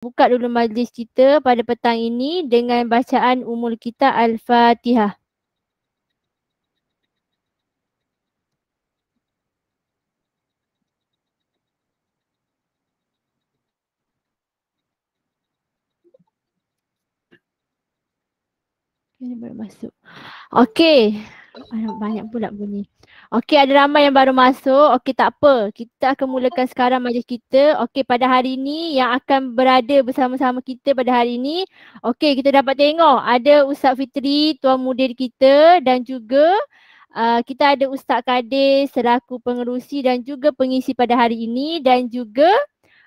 buka dulu majlis kita pada petang ini dengan bacaan umul kita Al-Fatihah. Ini baru masuk. Okey. Banyak pula bunyi. Okey, ada ramai yang baru masuk. Okey, tak apa. Kita akan mulakan sekarang majlis kita. Okey, pada hari ini yang akan berada bersama-sama kita pada hari ini. Okey, kita dapat tengok ada Ustaz Fitri, tuan mudir kita, dan juga kita ada Ustaz Kadir selaku pengerusi dan juga pengisi pada hari ini, dan juga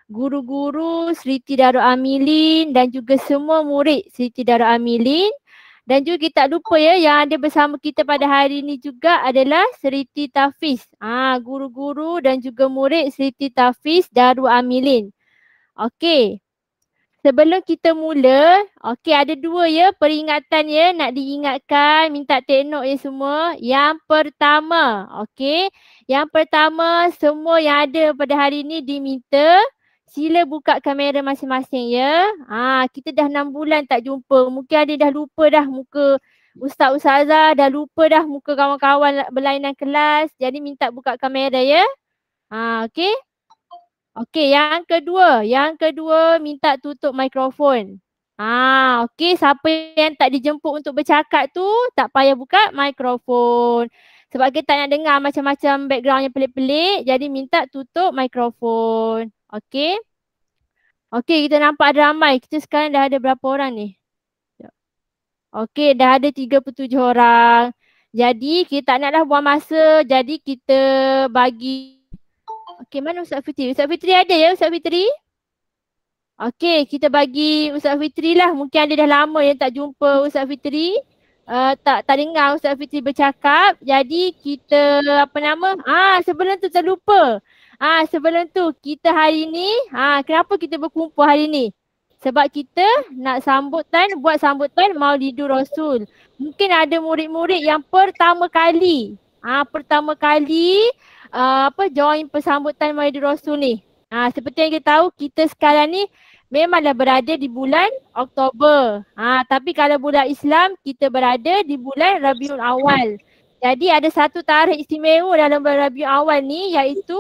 guru-guru Seriti Darul Amilin dan juga semua murid Seriti Darul Amilin. Dan juga kita tak lupa ya, yang ada bersama kita pada hari ini juga adalah Seriti Tafiz. Guru-guru dan juga murid Seriti Tafiz Darul Amilin. Okey. Sebelum kita mula, okey, ada dua ya peringatan ya nak diingatkan, minta tengok ya semua. Yang pertama, okey. Yang pertama, semua yang ada pada hari ini diminta sila buka kamera masing-masing ya. Kita dah 6 bulan tak jumpa. Mungkin ada dah lupa dah muka ustaz-ustazah, dah lupa dah muka kawan-kawan berlainan kelas. Jadi minta buka kamera ya. Okey. Okey, yang kedua minta tutup mikrofon. Okey, siapa yang tak dijemput untuk bercakap tu tak payah buka mikrofon. Sebab kita tak nak dengar macam-macam background yang pelik-pelik, jadi minta tutup mikrofon. Okey. Okey, kita nampak ada ramai. Kita sekarang dah ada berapa orang ni? Okey, dah ada 37 orang. Jadi kita tak naklah buang masa. Jadi kita bagi. Okey, mana Ustaz Fitri? Ustaz Fitri ada ya Ustaz Fitri? Okey, kita bagi Ustaz Fitri lah. Mungkin ada dah lama yang tak jumpa Ustaz Fitri. Tak dengar Ustaz Fitri bercakap. Jadi kita sebelum tu terlupa. Sebelum tu kita hari ni, kenapa kita berkumpul hari ni? Sebab kita nak buat sambutan Maulidur Rasul. Mungkin ada murid-murid yang pertama kali join persambutan Maulidur Rasul ni. Seperti yang kita tahu, kita sekarang ni memanglah berada di bulan Oktober. Tapi kalau bulan Islam, kita berada di bulan Rabiul Awal. Jadi ada satu tarikh istimewa dalam bulan Rabiul Awal ni, iaitu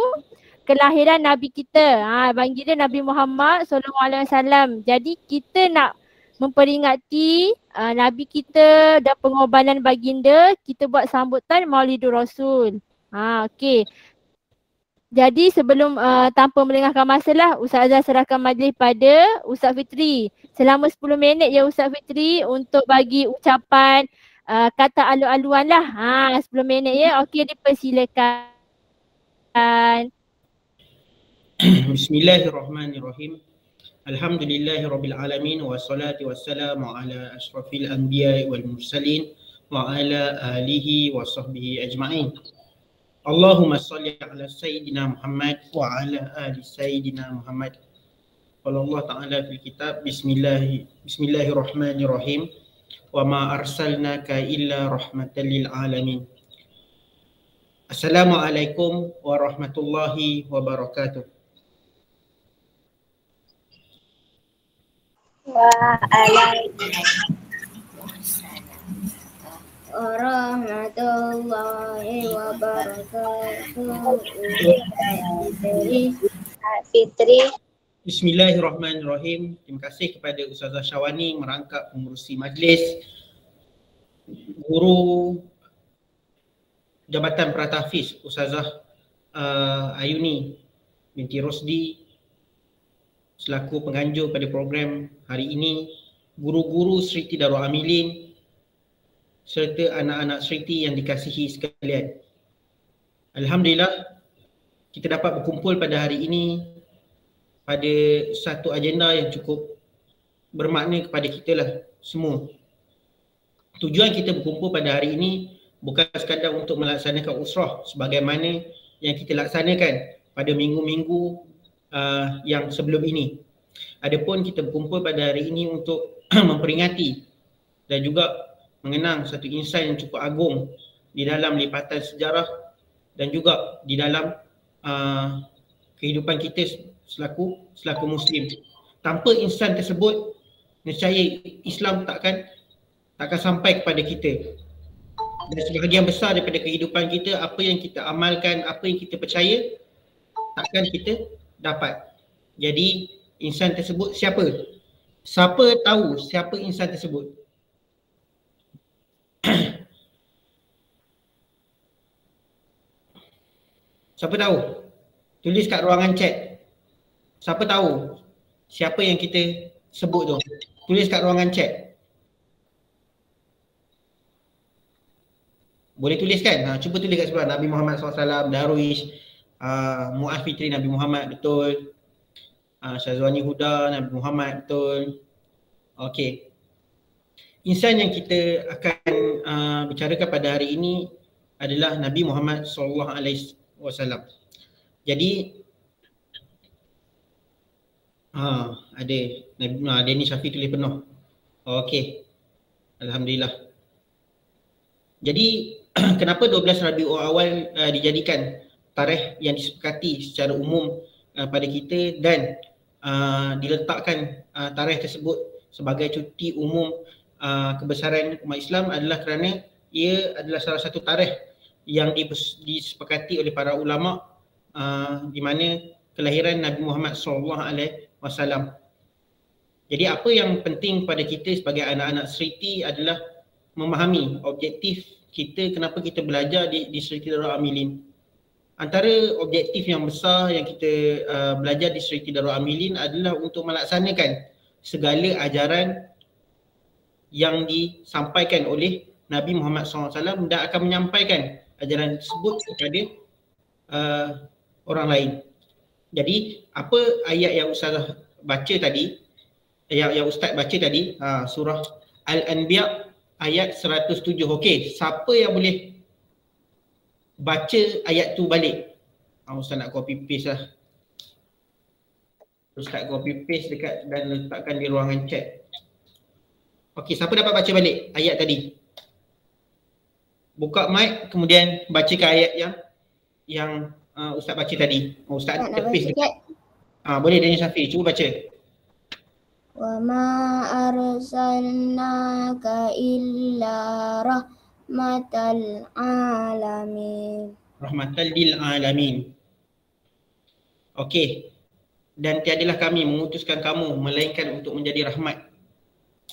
kelahiran Nabi kita. Baginda Nabi Muhammad SAW. Jadi kita nak memperingati Nabi kita dan pengorbanan baginda, kita buat sambutan Maulidur Rasul. Okey. Jadi sebelum tanpa melengahkan masa lah, Ustazah serahkan majlis pada Ustaz Fitri. Selama 10 minit ya Ustaz Fitri untuk bagi ucapan kata alu-aluan lah. 10 minit ya. Okey, dipersilakan. Bismillahirrahmanirrahim. Alhamdulillahirabbil alamin wassalatu wassalamu ala asyrafil anbiya'i wal mursalin wa ala alihi wa sahbihi ajma'in. Allahumma salli ala Sayyidina Muhammad wa ala ali Sayyidina Muhammad. Qala Allah Ta'ala fil kitab Bismillahirrahmanirrahim. Wa ma arsalnaka illa rahmatan lil alamin. Assalamualaikum warahmatullahi wabarakatuh. Waalaikumsalam warahmatullahi wabarakatuh. Fitri. Bismillahirrahmanirrahim. Terima kasih kepada Ustazah Syawani merangkap pengurusi majlis, guru Jabatan Pratafis Ustazah Ayuni binti Rosdi selaku penganjur pada program hari ini, guru-guru Seriti Darul Amilin serta anak-anak Seriti yang dikasihi sekalian. Alhamdulillah kita dapat berkumpul pada hari ini pada satu agenda yang cukup bermakna kepada kita lah semua. Tujuan kita berkumpul pada hari ini bukan sekadar untuk melaksanakan usrah sebagaimana yang kita laksanakan pada minggu-minggu yang sebelum ini. Adapun kita berkumpul pada hari ini untuk memperingati dan juga mengenang satu insan yang cukup agung di dalam lipatan sejarah dan juga di dalam kehidupan kita selaku Muslim. Tanpa insan tersebut, nescaya Islam takkan sampai kepada kita. Dan sebahagian besar daripada kehidupan kita, apa yang kita amalkan, apa yang kita percaya, takkan kita dapat. Jadi insan tersebut siapa? Siapa tahu siapa insan tersebut? Siapa tahu? Tulis kat ruangan chat. Siapa tahu siapa yang kita sebut tu? Tulis kat ruangan chat. Boleh tulis kan? Cuba tulis kat sebelah. Nabi Muhammad SAW, Darwish, Muaz Fitri Nabi Muhammad, betul. Syazwani Huda Nabi Muhammad, betul. Okey. Insan yang kita akan bicarakan pada hari ini adalah Nabi Muhammad SAW. Jadi ada Denny Syafiq tulis penuh. Okey. Alhamdulillah. Jadi kenapa 12 Rabiul Awal dijadikan tarikh yang disepakati secara umum pada kita dan diletakkan tarikh tersebut sebagai cuti umum kebesaran umat Islam adalah kerana ia adalah salah satu tarikh yang disepakati oleh para ulama di mana kelahiran Nabi Muhammad SAW. Jadi apa yang penting pada kita sebagai anak-anak Seriti adalah memahami objektif kita, kenapa kita belajar di Seriti Darul Amilin. Antara objektif yang besar yang kita belajar di Seriti Darul Amilin adalah untuk melaksanakan segala ajaran yang disampaikan oleh Nabi Muhammad SAW dan akan menyampaikan ajaran tersebut kepada orang lain. Jadi apa ayat yang Ustaz baca tadi, yang Ustaz baca tadi, surah Al-Anbiya ayat 107. Okey, siapa yang boleh baca ayat tu balik? Ustaz nak copy paste lah. Ustaz copy paste dekat dan letakkan di ruangan chat. Okey, siapa dapat baca balik ayat tadi? Buka mic kemudian bacakan ayat yang Ustaz baca tadi. Ustaz ada paste dekat. Boleh Denny Syafiq, cuba baca. Wa ma arsalnaka illa rahmatal alamin. Rahmatal lil alamin. Okey. Dan tiadalah kami mengutuskan kamu melainkan untuk menjadi rahmat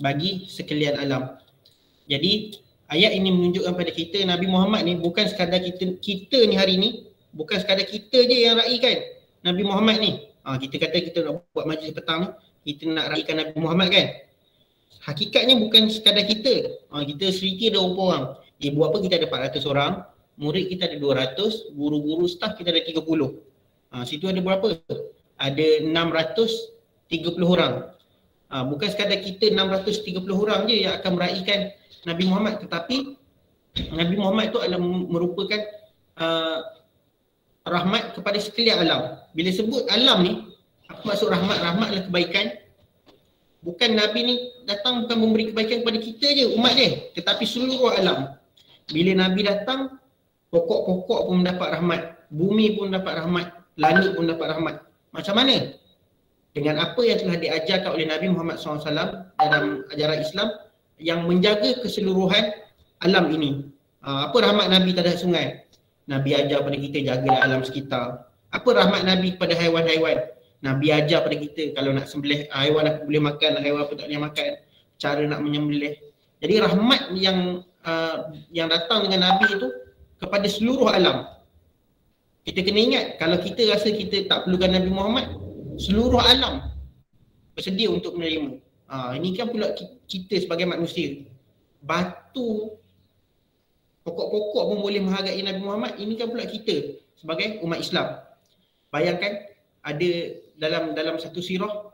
bagi sekalian alam. Jadi ayat ini menunjukkan pada kita Nabi Muhammad ni bukan sekadar kita ni hari ni, bukan sekadar kita je yang raikan Nabi Muhammad ni. Kita kata kita nak buat majlis petang ni, kita nak raikan Nabi Muhammad kan. Hakikatnya bukan sekadar kita. Kita Seriti ada berapa orang? Buat apa kita ada 400 orang, murid kita ada 200, guru-guru staff kita ada 30. Situ ada berapa? Ada 630 orang. Bukan sekadar kita 630 orang je yang akan meraihkan Nabi Muhammad, tetapi Nabi Muhammad itu adalah merupakan rahmat kepada sekalian alam. Bila sebut alam ni, apa maksud rahmat? Rahmat adalah kebaikan. Bukan Nabi ni datang bukan memberi kebaikan kepada kita je, umat dia, tetapi seluruh alam. Bila Nabi datang, pokok-pokok pun mendapat rahmat, bumi pun mendapat rahmat, langit pun mendapat rahmat. Macam mana? Dengan apa yang telah diajarkan oleh Nabi Muhammad SAW dalam ajaran Islam yang menjaga keseluruhan alam ini. Apa rahmat Nabi terhadap sungai? Nabi ajar pada kita jagalah alam sekitar. Apa rahmat Nabi kepada haiwan-haiwan? Nabi ajar pada kita kalau nak sembelih haiwan apa boleh makan, haiwan apa tak boleh makan, cara nak menyembelih. Jadi rahmat yang datang dengan Nabi itu kepada seluruh alam. Kita kena ingat kalau kita rasa kita tak perlukan Nabi Muhammad, seluruh alam bersedia untuk menerima. Ini kan pula kita sebagai manusia. Batu, pokok-pokok pun boleh menghargai Nabi Muhammad. Ini kan pula kita sebagai umat Islam. Bayangkan ada dalam satu sirah,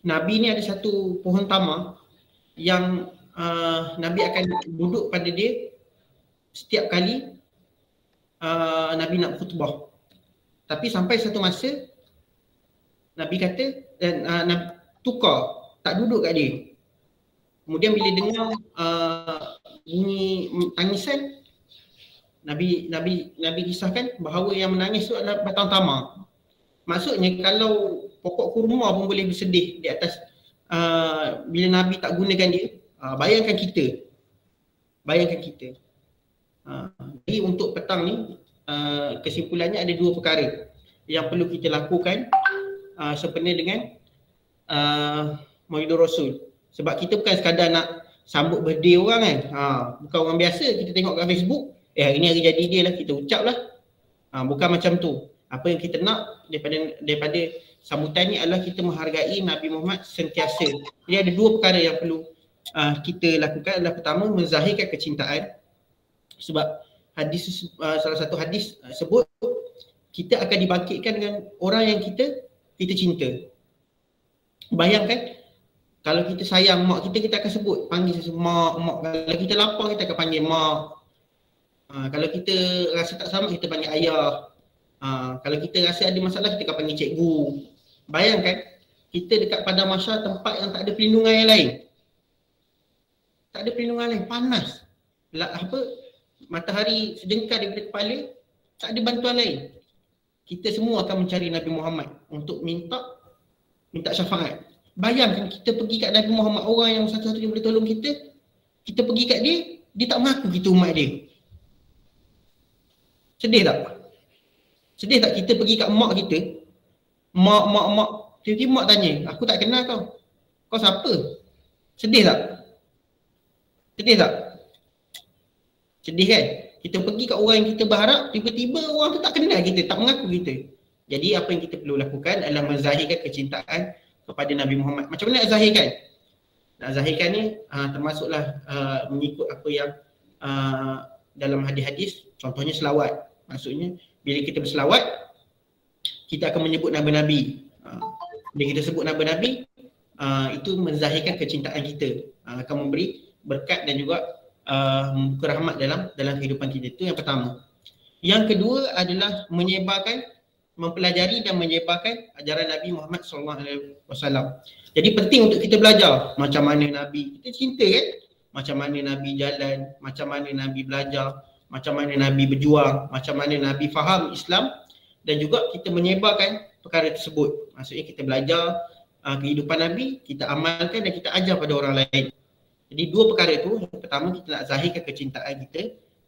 Nabi ni ada satu pohon tamar yang Nabi akan duduk pada dia setiap kali Nabi nak khutbah. Tapi sampai satu masa Nabi kata dan Nabi tukar, tak duduk kat dia. Kemudian bila dengar bunyi tangisan, Nabi kisahkan bahawa yang menangis tu adalah batang tamar. Maksudnya kalau pokok kurma pun boleh bersedih di atas bila Nabi tak gunakan dia. Bayangkan kita. Jadi untuk petang ni kesimpulannya ada dua perkara yang perlu kita lakukan sempena dengan Maulidur Rasul. Sebab kita bukan sekadar nak sambut birthday orang kan. Bukan orang biasa kita tengok kat Facebook, hari ni hari jadi dia lah, kita ucap lah. Bukan macam tu. Apa yang kita nak daripada sambutan ni adalah kita menghargai Nabi Muhammad sentiasa. Jadi ada dua perkara yang perlu kita lakukan. Adalah pertama, menzahirkan kecintaan. Sebab hadis salah satu hadis sebut kita akan dibangkitkan dengan orang yang kita cinta. Bayangkan kalau kita sayang mak kita, kita akan sebut panggil mak. Kalau kita lapar, kita akan panggil mak. Kalau kita rasa tak selamat, kita panggil ayah. Kalau kita rasa ada masalah, kita akan panggil cikgu. Bayangkan kita dekat padang mahsyar, tempat yang tak ada perlindungan yang lain. Tak ada perlindungan lain, panas. Matahari sejengkal daripada kepala, tak ada bantuan lain. Kita semua akan mencari Nabi Muhammad untuk minta syafaat. Bayangkan kita pergi kat Nabi Muhammad, orang yang satu-satunya boleh tolong kita. Kita pergi kat dia, dia tak mengaku kita umat dia. Sedih tak? Sedih tak kita pergi kat mak kita, mak, tiba-tiba mak tanya, aku tak kenal kau. Kau siapa? Sedih tak? Sedih kan? Kita pergi kat orang yang kita berharap, tiba-tiba orang tu tak kenal kita, tak mengaku kita. Jadi apa yang kita perlu lakukan adalah menzahirkan kecintaan kepada Nabi Muhammad. Macam mana nak zahirkan? Nak zahirkan ni termasuklah mengikut apa yang dalam hadis-hadis, contohnya selawat. Maksudnya bila kita berselawat, kita akan menyebut nama-nabi. Bila kita sebut nama-nabi, itu menzahirkan kecintaan kita, akan memberi berkat dan juga membuka rahmat dalam kehidupan kita. Itu yang pertama. Yang kedua adalah mempelajari dan menyebarkan ajaran Nabi Muhammad SAW. Jadi penting untuk kita belajar macam mana Nabi, kita cinta kan? Macam mana Nabi jalan, macam mana Nabi belajar, macam mana Nabi berjuang, macam mana Nabi faham Islam, dan juga kita menyebarkan perkara tersebut. Maksudnya kita belajar kehidupan Nabi, kita amalkan dan kita ajar pada orang lain. Jadi dua perkara itu, yang pertama kita nak zahirkan kecintaan kita,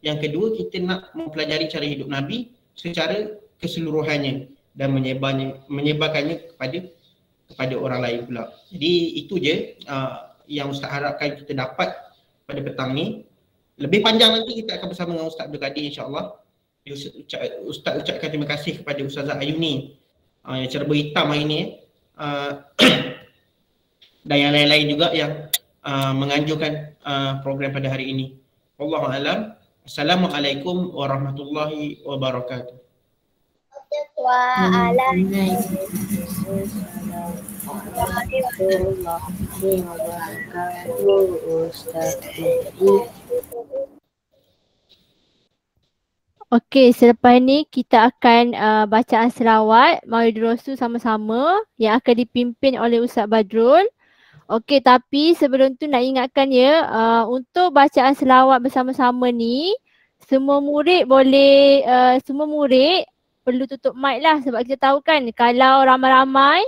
yang kedua kita nak mempelajari cara hidup Nabi secara keseluruhannya dan menyebarkannya kepada orang lain pula. Jadi itu je yang Ustaz harapkan kita dapat pada petang ni. Lebih panjang nanti kita akan bersama dengan Ustaz Abdul Qadir, insya-Allah. Ustaz ucapkan terima kasih kepada Ustazah Ayuni yang cerba hitam hari ni dan yang lain-lain juga yang menganjurkan program pada hari ini. Wallahu a'lam. Assalamualaikum warahmatullahi wabarakatuh. Okey, selepas ni kita akan bacaan selawat Maulidur Rasul sama-sama yang akan dipimpin oleh Ustaz Badrul. Okey, tapi sebelum tu nak ingatkan ya, untuk bacaan selawat bersama-sama ni semua murid perlu tutup mic lah, sebab kita tahu kan kalau ramai-ramai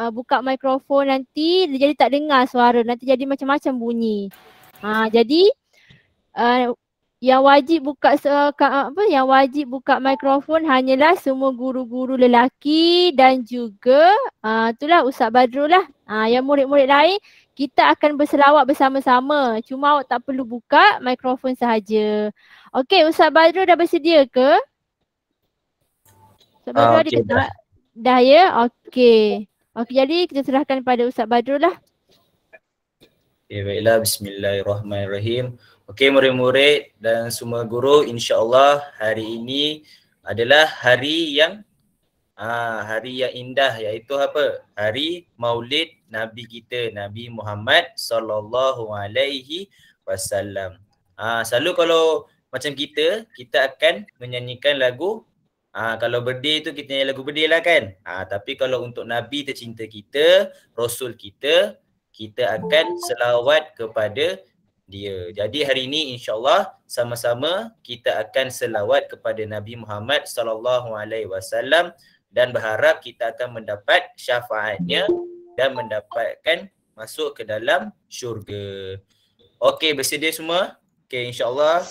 buka mikrofon nanti dia jadi tak dengar suara, nanti jadi macam-macam bunyi. Jadi yang wajib buka mikrofon hanyalah semua guru-guru lelaki dan juga itulah Ustaz Badrul lah. Yang murid-murid lain kita akan berselawat bersama-sama. Cuma awak tak perlu buka mikrofon sahaja. Okey, Ustaz Badrul dah bersedia ke? Ustaz Badrul ada ke tak? Dah ya? Okey. Okey, jadi kita serahkan pada Ustaz Badrul lah. Okay, baiklah, bismillahirrahmanirrahim. Okey murid-murid dan semua guru, insya-Allah hari ini adalah hari yang indah, iaitu apa? Hari Maulid Nabi kita, Nabi Muhammad sallallahu alaihi wasallam. Selalu kalau macam kita akan menyanyikan lagu, kalau birthday tu kita nyanyi lagu birthday lah kan. Tapi kalau untuk Nabi tercinta kita, Rasul kita akan selawat kepada dia. Jadi hari ini insya-Allah sama-sama kita akan selawat kepada Nabi Muhammad sallallahu alaihi wasallam dan berharap kita akan mendapat syafaatnya dan mendapatkan masuk ke dalam syurga. Okey, bersedia semua? Okey, insya-Allah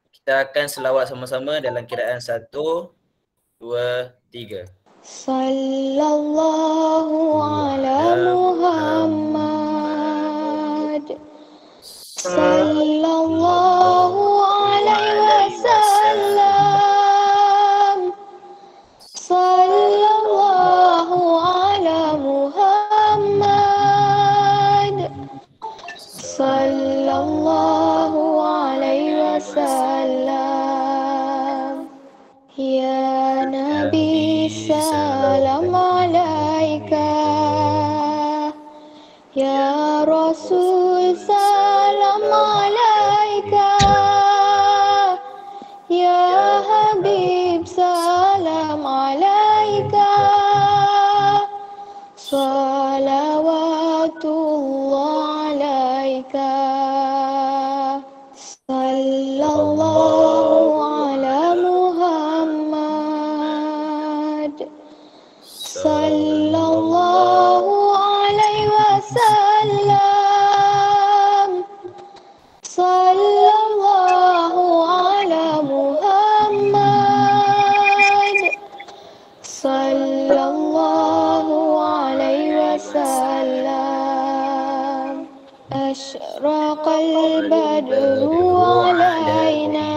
kita akan selawat sama-sama dalam kiraan 1, 2, 3. Sallallahu ala Muhammad. Sallallahu alaihi wasallam. Sallallahu ala Muhammad. Sallallahu alaihi wasallam. Ya Nabi salam alaika. Ya Rasul salam alaika. Ya Habib salam alaika. Salawatullah alaika. Sallallahu ala Muhammad. Sallallahu alaihi wasallam. Sallallahu ala Muhammad. Sallallahu alaihi wasallam. Ashraqal badru alaina.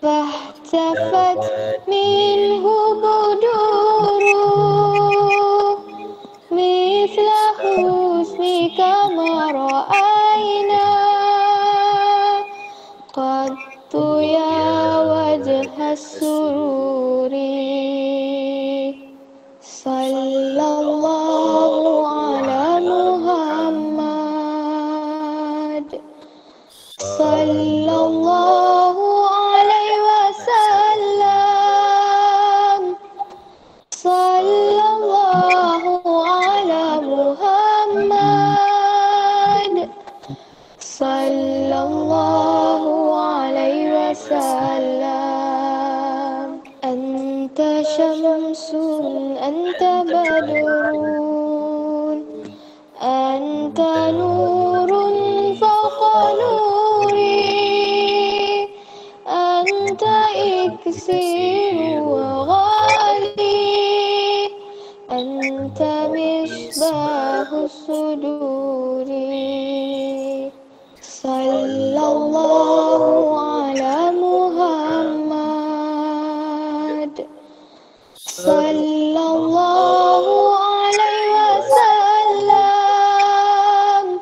Fahtafat minhu buduru. Mithla husnika ma ra'ayna. Qattu ya wajha sururi. Sallallahu ala Muhammad. Sallallahu alaihi wasallam. Sallallahu ala Muhammad. Sallallahu alaihi wasallam. Anta syamsun, anta badrun, anta nurun fawqa nuri, anta iksiru wa ghali, anta misbahu suduri. Sallallahu ala Muhammad. Sallallahu alaihi wasallam.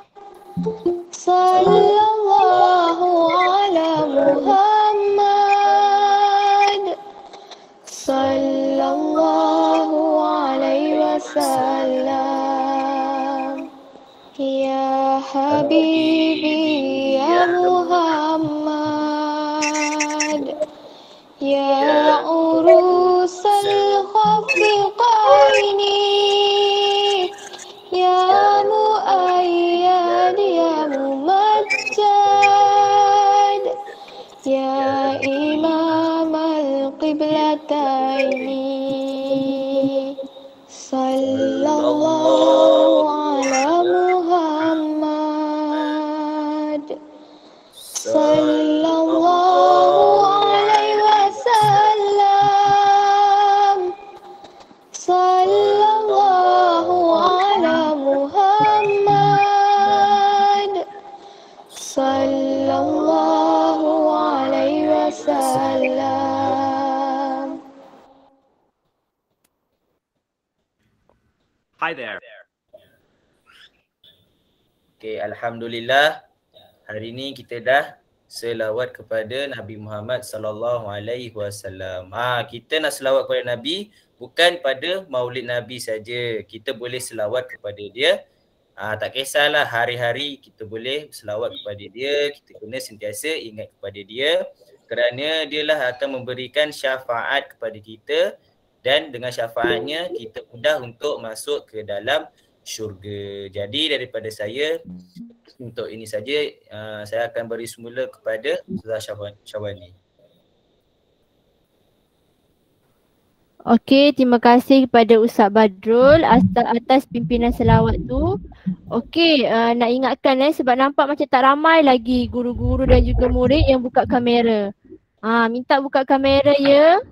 Sallallahu ala Muhammad. Sallallahu alaihi wasallam. Ya Habibi ya Muhammad. Ya urusal khafiqaini. Ya muayyad ya mumajjad. Ya imam al-qiblataini. Sallallahu ala Muhammad. Sallallahu alaihi wasallam. Sallallahu ala Muhammad. Sallallahu alaihi wasallam. Hi there. Okey, alhamdulillah. Hari ini kita dah selawat kepada Nabi Muhammad sallallahu alaihi wasallam. Kita nak selawat kepada Nabi bukan pada Maulid Nabi saja. Kita boleh selawat kepada dia. Tak kisahlah hari-hari kita boleh selawat kepada dia. Kita kena sentiasa ingat kepada dia kerana dialah akan memberikan syafaat kepada kita dan dengan syafaatnya kita mudah untuk masuk ke dalam syurga. Jadi daripada saya untuk ini saja, saya akan beri semula kepada Ustazah Syawani. Okey, terima kasih kepada Ustaz Badrul atas pimpinan selawat tu. Okey, nak ingatkan sebab nampak macam tak ramai lagi guru-guru dan juga murid yang buka kamera. Minta buka kamera ya.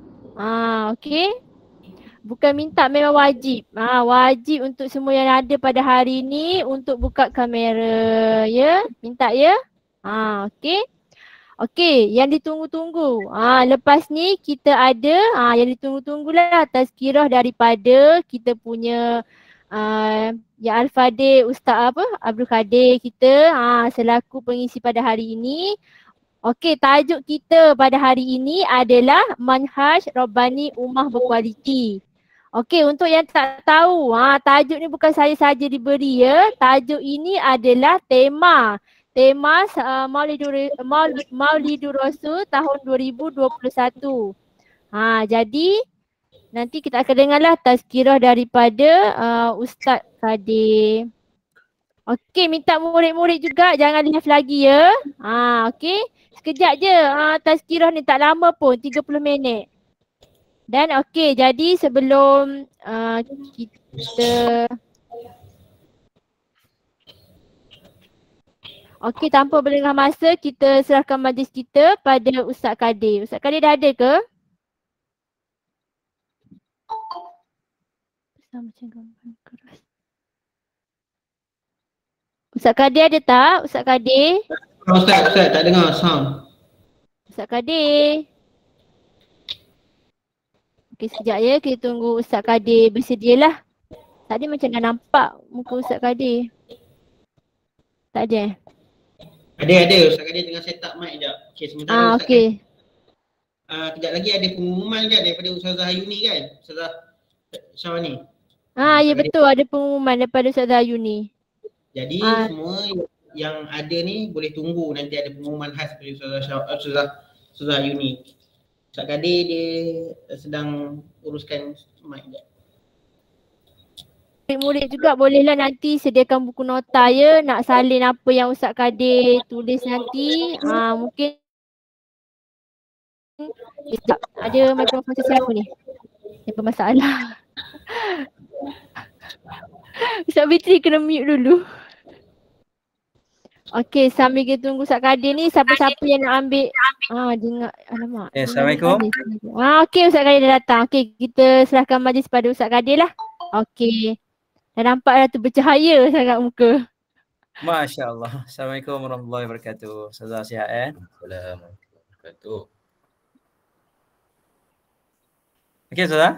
Okey. Bukan minta, memang wajib. Wajib untuk semua yang ada pada hari ni untuk buka kamera ya. Minta ya. Okey. Okey, yang ditunggu-tunggu. Lepas ni kita ada yang ditunggu-tunggulah tazkirah daripada kita punya Ya Al-Fadil Ustaz Abdul Kadir kita selaku pengisi pada hari ini. Okey, tajuk kita pada hari ini adalah Manhaj Rabbani Ummah Berkualiti. Okey, untuk yang tak tahu, tajuk ni bukan saya saja diberi ya. Tajuk ini adalah tema Maulidur Rasul tahun 2021. Jadi nanti kita akan dengarlah tazkirah daripada Ustaz Kadir. Okey, minta murid-murid juga jangan live lagi ya. Okey. Sekejap je tazkirah ni, tak lama pun, 30 minit. Dan okey, jadi sebelum kita okey, tanpa berlengah masa, kita serahkan majlis kita pada Ustaz Kadir. Ustaz Kadir dah ada ke? Ustaz Kadir ada tak? Ustaz Kadir? Ustaz tak dengar sound. Ustaz Kadir. Okey, sekejap ya, kita tunggu Ustaz Kadir bersedialah. Tadi macam dah nampak muka Ustaz Kadir. Tak ada Ada Ustaz Kadir tengah set up mic sekejap. Okey, sementara Ustaz okey. Kejap lagi ada pengumuman kan daripada Ustazah Ayuni kan? Ustazah Syawani. Ya betul, ada pengumuman daripada Ustazah Ayuni. Jadi semua yang ada ni boleh tunggu nanti ada pengumuman khas daripada Ustazah Ayuni. Ustaz Kadir dia sedang uruskan mic sekejap. Murid juga bolehlah nanti sediakan buku nota ya, nak salin apa yang Ustaz Kadir tulis nanti. Mungkin ada mikrofon sesiapa ni yang bermasalah. Ustaz Fitri kena mute dulu. Okey, sambil kita tunggu Ustaz Kadir ni, siapa-siapa yang nak ambil dengar, alamak. Assalamualaikum. Okey, Ustaz Kadir dah datang. Okey, kita serahkan majlis pada Ustaz Kadir lah. Okey. Dah nampak dah tu, bercahaya sangat muka. Masya Allah. Assalamualaikum warahmatullahi wabarakatuh. Ustazah sihat Assalamualaikum warahmatullahi wabarakatuh. Okey Ustazah?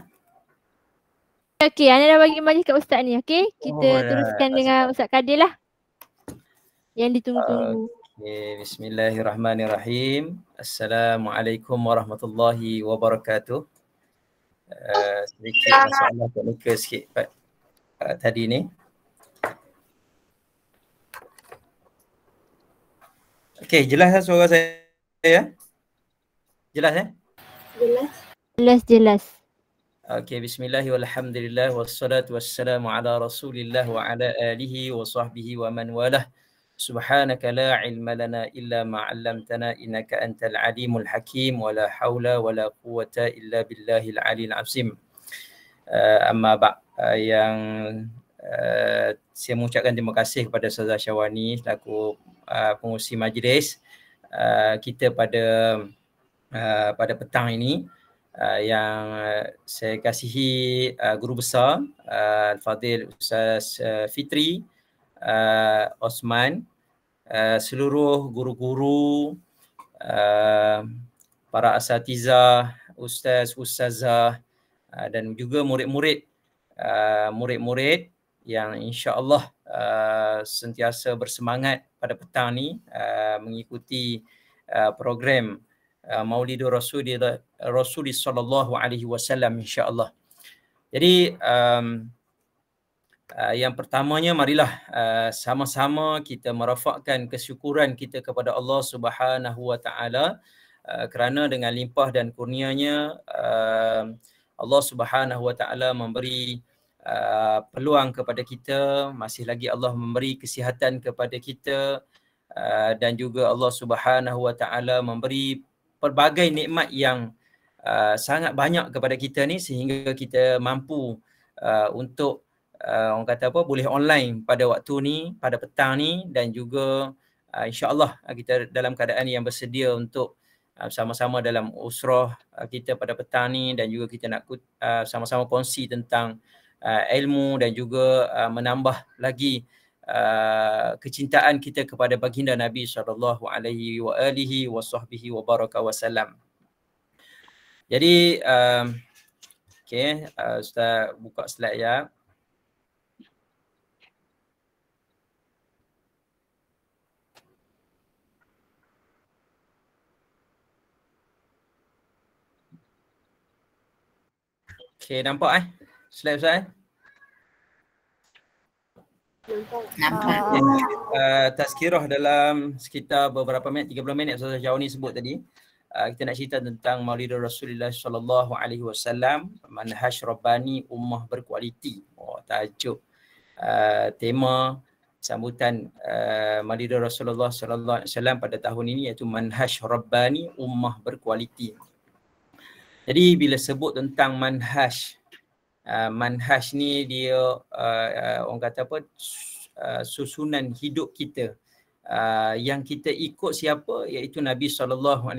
Okey, Ana dah bagi majlis kat Ustaz ni. Okey, kita teruskan dengan Ustaz Kadir lah. Yang ditunggu-tunggu. Okay. Bismillahirrahmanirrahim. Assalamualaikum warahmatullahi wabarakatuh. Sedikit masalah teknikal sikit tadi ni. Okey, jelas suara saya ya? Jelas ya? Jelas. Okey, bismillahirrahmanirrahim. Walhamdulillah wassalatu wassalamu ala Rasulillah wa ala alihi wa sahbihi wa man walah. Subhanaka la ilma lana illa ma 'allamtana innaka antal alimul hakim wa la haula wa la quwwata illa billahil aliyil azim. Amma ba'd, yang saya mengucapkan terima kasih kepada Ustazah Syawani selaku pengurusi majlis kita pada petang ini, yang saya kasihi guru besar Al-Fadil Ustaz Fitri Osman, seluruh guru-guru, para asatizah, ustazah dan juga murid-murid yang insya-Allah sentiasa bersemangat pada petang ni mengikuti program Maulidur Rasulillah sallallahu alaihi wasallam insya-Allah. Jadi yang pertamanya marilah sama-sama kita merafakkan kesyukuran kita kepada Allah Subhanahu wa taala kerana dengan limpah dan kurnianya Allah Subhanahu wa taala memberi peluang kepada kita, masih lagi Allah memberi kesihatan kepada kita, dan juga Allah Subhanahu wa taala memberi pelbagai nikmat yang sangat banyak kepada kita ni sehingga kita mampu untuk orang kata apa, boleh online pada waktu ni, pada petang ni, dan juga insya-Allah kita dalam keadaan yang bersedia untuk sama-sama dalam usrah kita pada petang ni, dan juga kita nak sama-sama kongsi tentang ilmu dan juga menambah lagi kecintaan kita kepada baginda Nabi sallallahu alaihi wa alihi wa sahbihi wa baraka wasallam. Jadi okey, Ustaz buka slide ya. Okey, nampak slide Ustaz? Nampak. Tazkirah dalam sekitar beberapa minit, 30 minit Ustaz Jauh ni sebut tadi. Kita nak cerita tentang Maulid Rasulullah sallallahu alaihi wasallam, manhaj rabbani ummah berkualiti. Tajuk tema sambutan Maulid Rasulullah sallallahu alaihi wasallam pada tahun ini iaitu manhaj rabbani ummah berkualiti. Jadi bila sebut tentang manhaj, manhaj ni dia orang kata apa, susunan hidup kita. Yang kita ikut siapa, iaitu Nabi SAW.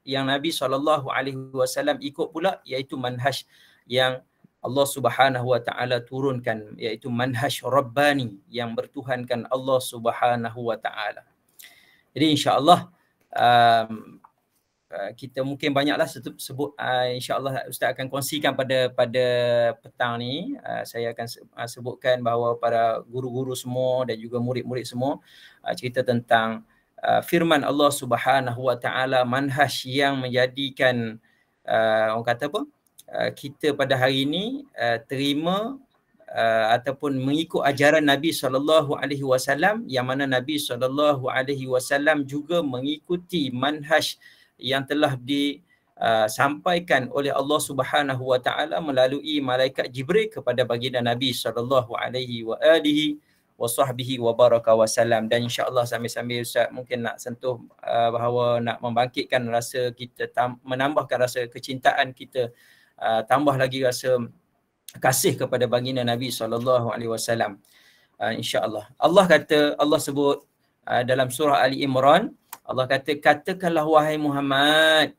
Yang Nabi SAW ikut pula iaitu manhaj yang Allah Subhanahu Wa Taala turunkan, iaitu manhaj rabbani yang bertuhankan Allah Subhanahu Wa Taala. Jadi insya-Allah kita mungkin banyaklah sebut, insya-Allah Ustaz akan kongsikan pada petang ni. Saya akan sebutkan bahawa para guru-guru semua dan juga murid-murid semua cerita tentang firman Allah Subhanahu Wa Taala, manhaj yang menjadikan orang kata apa, kita pada hari ini terima ataupun mengikut ajaran Nabi sallallahu alaihi wasallam, yang mana Nabi sallallahu alaihi wasallam juga mengikuti manhaj yang telah disampaikan oleh Allah Subhanahu Wa Taala melalui malaikat Jibril kepada baginda Nabi sallallahu alaihi wa alihi wa sahbihi wa baraka wasallam. Dan insya-Allah sambil-sambil Ustaz mungkin nak sentuh bahawa nak membangkitkan rasa kita, menambahkan rasa kecintaan kita, tambah lagi rasa kasih kepada baginda Nabi sallallahu alaihi wasallam. Insya-Allah. Allah sebut dalam surah Ali Imran, Allah kata, katakanlah wahai Muhammad,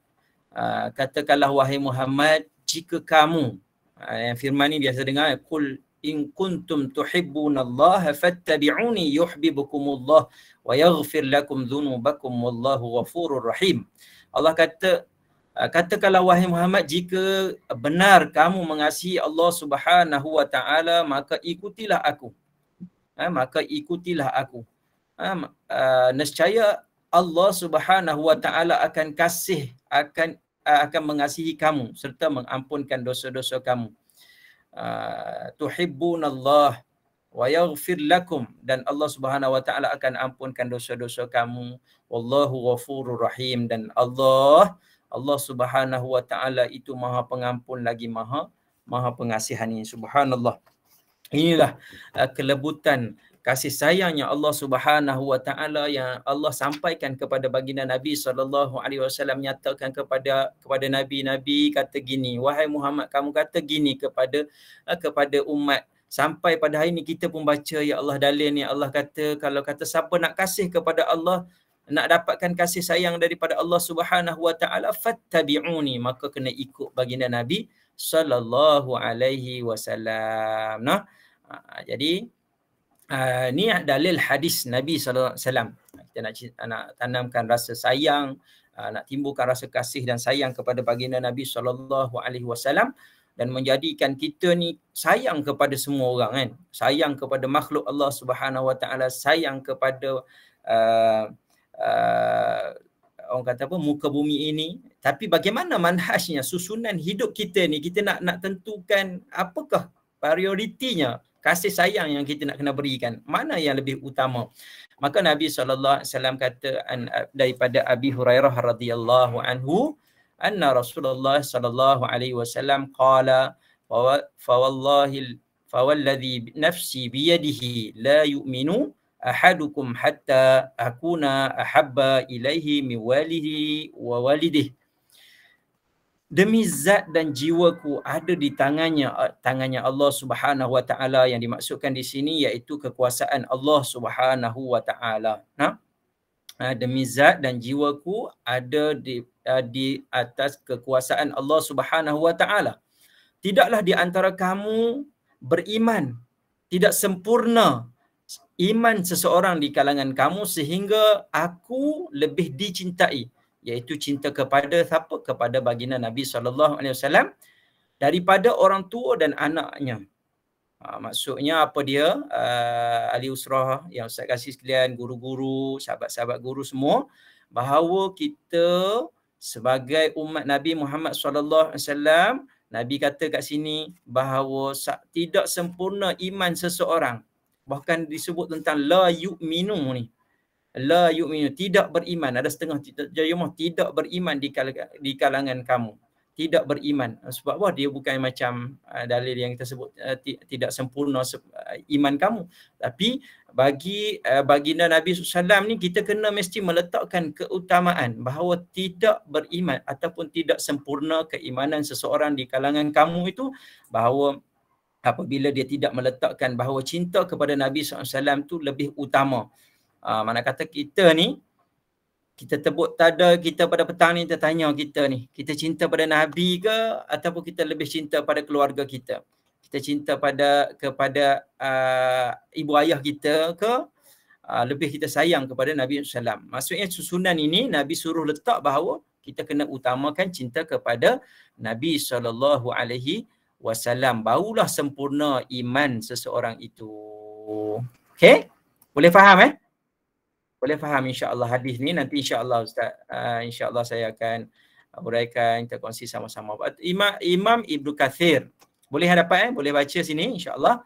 jika kamu, yang firman ni biasa dengar, qul in kuntum tuhibbunallaha fattabi'uni yuhibbukumullah wa yaghfir lakum dhunubakum wallahu ghafurur rahim. Allah kata, katakanlah wahai Muhammad, jika benar kamu mengasihi Allah Subhanahu Wa Taala, maka ikutilah aku. Nescaya Allah Subhanahu Wa Taala akan mengasihi kamu serta mengampunkan dosa-dosa kamu. Tuhibbunallah wa yaghfir lakum, dan Allah Subhanahu Wa Taala akan ampunkan dosa-dosa kamu. Wallahu ghafurur rahim, dan Allah Subhanahu Wa Taala itu Maha Pengampun lagi Maha Pengasihan ini. Subhanallah. Inilah kelebutan kasih sayangnya Allah Subhanahu Wa Taala yang Allah sampaikan kepada baginda Nabi sallallahu alaihi wasallam, nyatakan kepada nabi-nabi, kata gini, wahai Muhammad, kamu kata gini kepada umat. Sampai pada hari ini kita pun baca, ya Allah, dalil ni Allah kata, kalau kata siapa nak kasih kepada Allah, nak dapatkan kasih sayang daripada Allah Subhanahu Wa Taala, fattabi'uni, maka kena ikut baginda Nabi sallallahu alaihi wasallam. Jadi ni dalil hadis Nabi sallallahu alaihi wasallam. Kita nak tanamkan rasa sayang, nak timbulkan rasa kasih dan sayang kepada baginda Nabi sallallahu alaihi wasallam, dan menjadikan kita ni sayang kepada semua orang kan. Sayang kepada makhluk Allah Subhanahu Wa Taala, sayang kepada orang kata apa, muka bumi ini. Tapi bagaimana manhajnya, susunan hidup kita ni, kita nak tentukan apakah prioritinya, kasih sayang yang kita nak kena berikan, mana yang lebih utama. Maka Nabi sallallahu alaihi wasallam kata daripada Abi Hurairah radhiyallahu anhu, anna Rasulullah sallallahu alaihi wasallam qala, fawalladhi nafsi biyadihi la yu'minu ahadukum hatta akuna ahabba ilaihi min walihi wa walidihi. demi zat dan jiwaku ada di tangannya Allah Subhanahu wa taala. Yang dimaksudkan di sini iaitu kekuasaan Allah Subhanahu wa taala. Demi zat dan jiwaku ada di atas kekuasaan Allah Subhanahu wa taala. Tidaklah di antara kamu beriman, tidak sempurna iman seseorang di kalangan kamu sehingga aku lebih dicintai, iaitu cinta kepada siapa? Kepada baginda Nabi SAW daripada orang tua dan anaknya. Maksudnya apa dia? Ahli usrah yang Ustaz kasih sekalian, guru-guru, sahabat-sahabat guru semua, bahawa kita sebagai umat Nabi Muhammad SAW, Nabi kata kat sini bahawa tidak sempurna iman seseorang. Bahkan disebut tentang la yu'minu ni. La yu'minu, tidak beriman. Ada setengah tidak beriman di kalangan kamu. Tidak beriman. Sebab apa? Dia bukan macam dalil yang kita sebut tidak sempurna iman kamu. Tapi bagi baginda Nabi SAW ni, kita kena mesti meletakkan keutamaan bahawa tidak beriman ataupun tidak sempurna keimanan seseorang di kalangan kamu itu, bahawa apabila dia tidak meletakkan bahawa cinta kepada Nabi SAW tu lebih utama. Mana kata kita ni, kita tebut tada kita pada petang ni, kita tanya kita ni, kita cinta pada Nabi ke ataupun kita lebih cinta pada keluarga kita? Kita cinta kepada ibu ayah kita ke lebih kita sayang kepada Nabi SAW? Maksudnya susunan ini Nabi suruh letak bahawa kita kena utamakan cinta kepada Nabi SAW. Barulah sempurna iman seseorang itu. Okey? Boleh faham Boleh faham insya-Allah hadis ni. Nanti insya-Allah Ustaz, insya-Allah saya akan uraikan, kita kongsi sama-sama. Imam Ibnu Kathir. Boleh dapat boleh baca sini insya-Allah.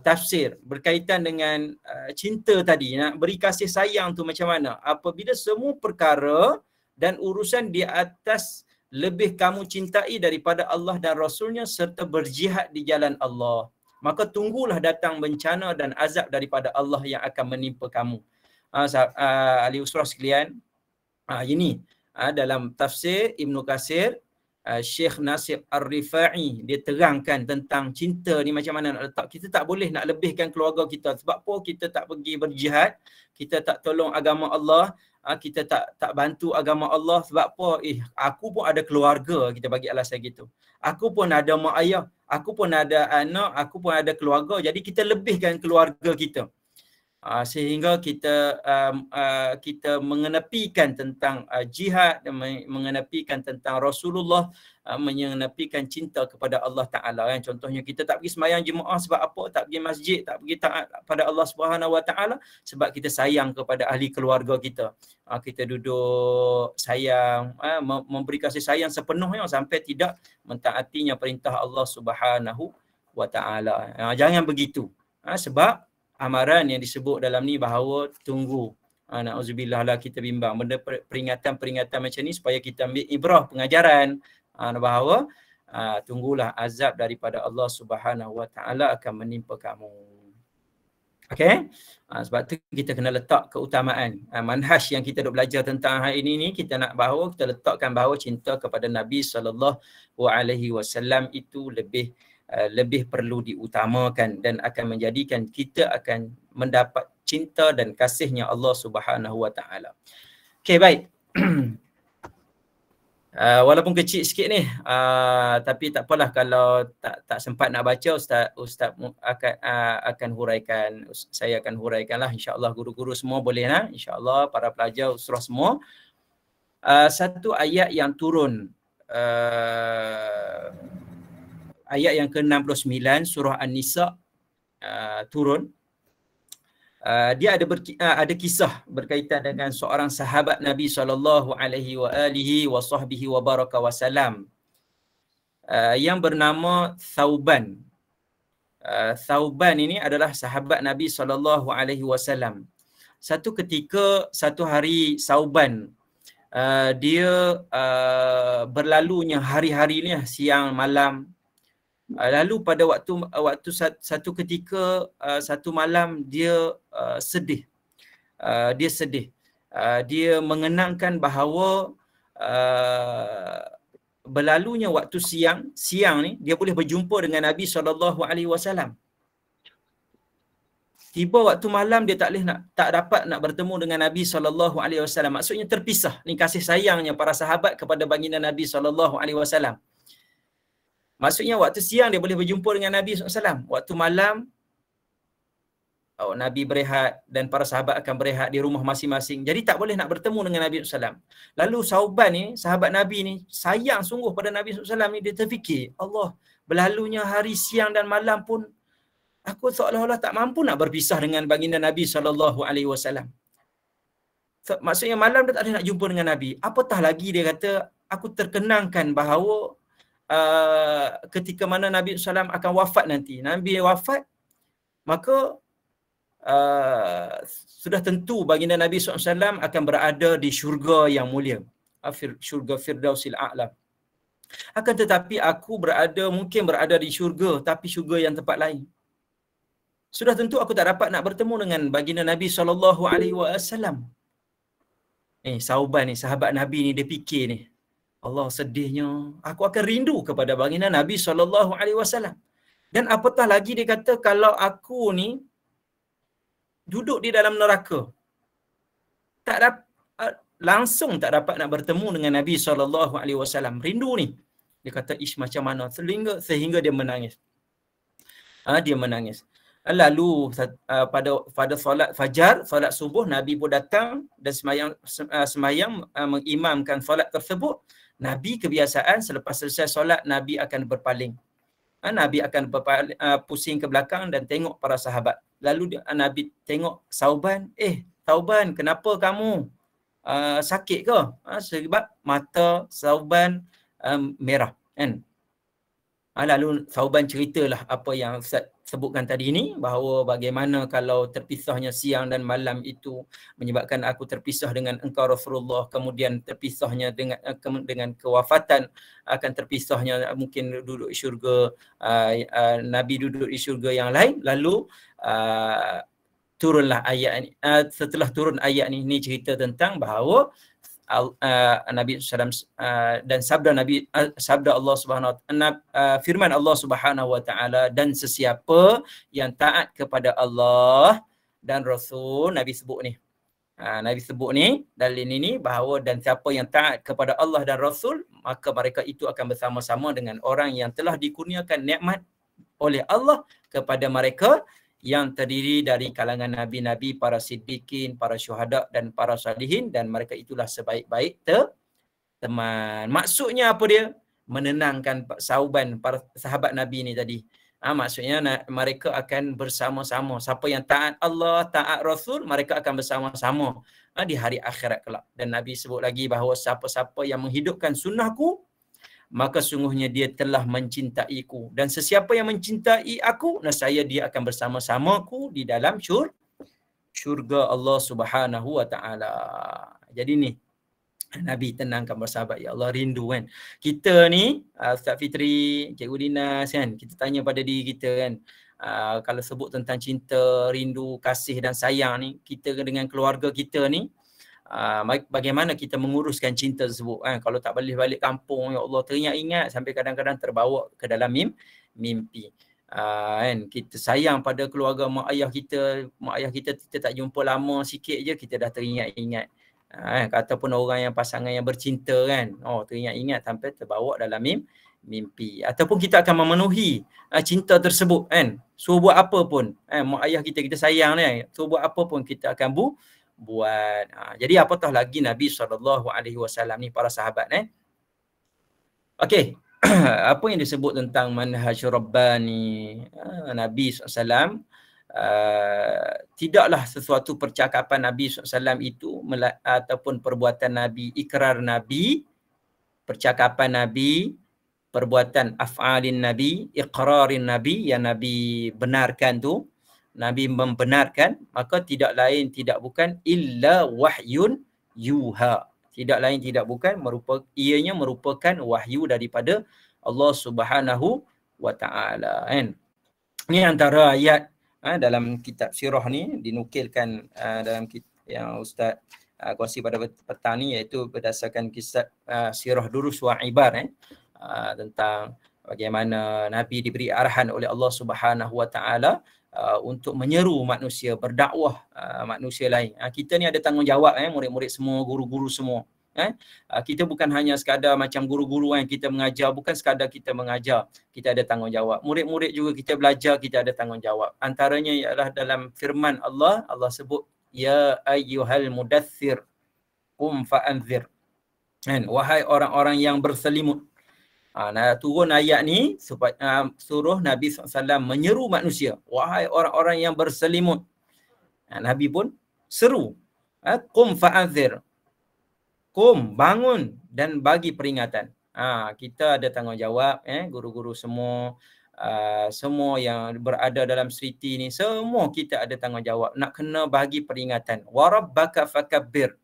Tafsir berkaitan dengan cinta tadi, nak beri kasih sayang tu macam mana? Apabila semua perkara dan urusan di atas lebih kamu cintai daripada Allah dan Rasulnya serta berjihad di jalan Allah, maka tunggulah datang bencana dan azab daripada Allah yang akan menimpa kamu. Ahli usrah sekalian, ini dalam tafsir Ibnu Katsir, Syekh Nasir Ar-Rifai, dia terangkan tentang cinta ni macam mana nak letak. Kita tak boleh nak lebihkan keluarga kita. Sebab apa? Kita tak pergi berjihad, kita tak tolong agama Allah, kita tak bantu agama Allah. Sebab apa? Aku pun ada keluarga, kita bagi alasan gitu. Aku pun ada mak ayah, aku pun ada anak, aku pun ada keluarga. Jadi kita lebihkan keluarga kita. Sehingga kita mengenepikan tentang jihad, mengenepikan tentang Rasulullah, mengenepikan cinta kepada Allah Ta'ala. Contohnya kita tak pergi sembahyang jemaah sebab apa? Tak pergi masjid, tak pergi taat pada Allah Subhanahu Wa Ta'ala sebab kita sayang kepada ahli keluarga kita. Kita duduk sayang, memberi kasih sayang sepenuhnya sampai tidak mentaatinya perintah Allah Subhanahu Wa Ta'ala. Jangan begitu. Sebab amaran yang disebut dalam ni bahawa tunggu. Na'udzubillah lah, kita bimbang. Benda peringatan macam ni supaya kita ambil ibrah, pengajaran bahawa tunggulah azab daripada Allah Subhanahu Wa Ta'ala akan menimpa kamu. Okey? Sebab tu kita kena letak keutamaan. Manhaj yang kita duk belajar tentang hari ini ni, kita nak bahawa kita letakkan bahawa cinta kepada Nabi SAW itu lebih perlu diutamakan dan akan menjadikan kita akan mendapat cinta dan kasihnya Allah Subhanahu Wa Ta'ala. Okey, baik. Walaupun kecil sikit ni, tapi tak apalah kalau tak sempat nak baca, Ustaz akan huraikan. Saya akan huraikanlah, insya-Allah. Guru-guru semua boleh insya-Allah, para pelajar usrah semua. Satu ayat yang turun, ayat yang ke-69 surah An-Nisa turun. Dia ada kisah berkaitan dengan seorang sahabat Nabi SAW yang bernama Thauban. Thauban ini adalah sahabat Nabi SAW. Satu ketika, satu hari Thauban, dia berlalunya hari-hari ni, siang malam. Lalu pada waktu satu ketika, satu malam dia sedih. Dia mengenangkan bahawa berlalunya waktu siang ni dia boleh berjumpa dengan Nabi SAW. Tiba waktu malam dia tak dapat nak bertemu dengan Nabi SAW. Maksudnya terpisah. Ni kasih sayangnya para sahabat kepada baginda Nabi SAW. Maksudnya waktu siang dia boleh berjumpa dengan Nabi SAW. Waktu malam Nabi berehat dan para sahabat akan berehat di rumah masing-masing. Jadi tak boleh nak bertemu dengan Nabi SAW. Lalu Sauban ni, sahabat Nabi ni, sayang sungguh pada Nabi SAW ni. Dia terfikir, Allah, berlalunya hari siang dan malam pun aku seolah-olah tak mampu nak berpisah dengan baginda Nabi SAW. Maksudnya malam dia tak boleh nak jumpa dengan Nabi. Apatah lagi dia kata, aku terkenangkan bahawa ketika mana Nabi SAW akan wafat nanti. Nabi wafat, maka sudah tentu baginda Nabi SAW akan berada di syurga yang mulia, syurga Firdausil A'la. Akan tetapi aku mungkin berada di syurga, tapi syurga yang tempat lain. Sudah tentu aku tak dapat nak bertemu dengan baginda Nabi SAW. Sauban ni, sahabat Nabi ni, dia fikir ni, Allah, sedihnya, aku akan rindu kepada baginda Nabi SAW. Dan apatah lagi dia kata, kalau aku ni duduk di dalam neraka, langsung tak dapat nak bertemu dengan Nabi SAW. Rindu ni. Dia kata, ish, macam mana? Sehingga dia menangis. Dia menangis. Lalu pada solat fajar, solat subuh, Nabi pun datang dan semayang mengimamkan solat tersebut. Nabi kebiasaan selepas selesai solat, Nabi akan berpaling. Nabi akan pusing ke belakang dan tengok para sahabat. Lalu Nabi tengok Sauban, Sauban, kenapa kamu sakit ke? Sebab mata Sauban merah, kan? Lalu Sauban ceritalah apa yang Ustaz sebutkan tadi ni, bahawa bagaimana kalau terpisahnya siang dan malam itu menyebabkan aku terpisah dengan engkau Rasulullah, kemudian terpisahnya dengan kewafatan, akan terpisahnya mungkin duduk di syurga, Nabi duduk di syurga yang lain. Lalu turunlah ayat ni. Setelah turun ayat ni cerita tentang bahawa Nabi SAW dan sabda Allah Subhanahu wa taala, firman Allah Subhanahu wa taala, dan sesiapa yang taat kepada Allah dan Rasul, Nabi sebut ni. Nabi sebut ni dalil ini bahawa dan siapa yang taat kepada Allah dan Rasul, maka mereka itu akan bersama-sama dengan orang yang telah dikurniakan nikmat oleh Allah kepada mereka yang terdiri dari kalangan nabi-nabi, para siddiqin, para syuhada dan para salihin, dan mereka itulah sebaik-baik teman. Maksudnya apa dia? Menenangkan Sauban, para sahabat Nabi ni tadi. Maksudnya mereka akan bersama-sama. Siapa yang taat Allah, taat Rasul, mereka akan bersama-sama di hari akhirat kelak. Dan Nabi sebut lagi bahawa siapa-siapa yang menghidupkan sunnahku, maka sungguhnya dia telah mencintaiku. Dan sesiapa yang mencintai aku, nescaya dia akan bersama-samaku di dalam syurga Allah Subhanahu wa taala. Jadi ni Nabi tenangkan bersahabat. Ya Allah, rindu kan. Kita ni, Ustaz Fitri, Cikgu Dinas kan, kita tanya pada diri kita kan, kalau sebut tentang cinta, rindu, kasih dan sayang ni, kita dengan keluarga kita ni, bagaimana kita menguruskan cinta tersebut kan? Kalau tak boleh balik kampung, ya Allah, teringat-ingat sampai kadang-kadang terbawa ke dalam mimpi. Kan, kita sayang pada keluarga mak ayah kita tak jumpa lama sikit je, kita dah teringat-ingat. Ataupun orang yang pasangan yang bercinta kan, teringat-ingat sampai terbawa dalam mimpi. Ataupun kita akan memenuhi cinta tersebut kan, suruh buat apa pun, mak ayah kita sayang ni, suruh buat apa pun kita akan buat. Jadi apatah lagi Nabi SAW ni, para sahabat Okey. Apa yang disebut tentang manhaj Rabbani Nabi SAW, tidaklah sesuatu percakapan Nabi SAW itu ataupun perbuatan Nabi, ikrar Nabi, percakapan Nabi, perbuatan af'alin Nabi, iqrarin Nabi yang Nabi benarkan tu, Nabi membenarkan, maka tidak lain tidak bukan illa wahyun yuha. Tidak lain tidak bukan ianya merupakan wahyu daripada Allah Subhanahu wa taala kan. Ini antara ayat dalam kitab sirah ni dinukilkan dalam yang Ustaz kongsi pada petang ni, iaitu berdasarkan kisah Sirah Durus wa Ibar tentang bagaimana Nabi diberi arahan oleh Allah Subhanahu Wa Taala untuk menyeru manusia, berdakwah manusia lain. Kita ni ada tanggungjawab, murid-murid semua, guru-guru semua. Kita bukan hanya sekadar macam guru-guru yang kita mengajar, bukan sekadar kita mengajar, kita ada tanggungjawab. Murid-murid juga kita belajar, kita ada tanggungjawab. Antaranya ialah dalam firman Allah, Allah sebut ya ayyuhal mudaththir qum fa'anzir. Wahai orang-orang yang berselimut. Turun ayat ni suruh Nabi SAW menyeru manusia, wahai orang-orang yang berselimut. Nabi pun seru, qum fa'anzir. Qum, bangun dan bagi peringatan. Kita ada tanggungjawab, guru-guru semua, semua yang berada dalam seriti ni, semua kita ada tanggungjawab nak kena bagi peringatan. Wa rabbaka fakabbir,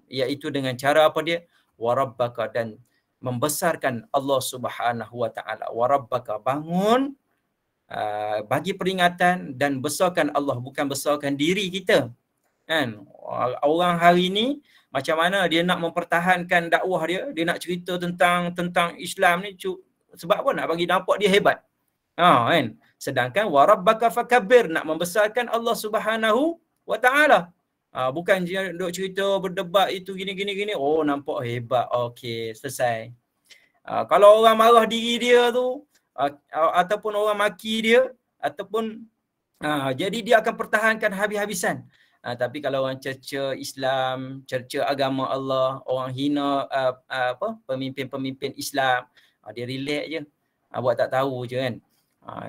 iaitu dengan cara apa dia? Wa rabbaka, dan membesarkan Allah Subhanahu Wa Taala. Wa rabbaka, bangun, bagi peringatan dan besarkan Allah, bukan besarkan diri kita. Orang hari ni macam mana dia nak mempertahankan dakwah dia, dia nak cerita tentang Islam ni sebab apa? Nak bagi nampak dia hebat. Sedangkan wa rabbaka fakabbir, nak membesarkan Allah Subhanahu Wa Taala. Bukan dia duk cerita berdebat itu gini. Oh, nampak hebat. Okey, selesai. Kalau orang marah diri dia tu, ataupun orang maki dia, ataupun jadi dia akan pertahankan habis-habisan. Tapi kalau orang cerca Islam, cerca agama Allah, orang hina pemimpin-pemimpin Islam, dia relax je, buat tak tahu je kan.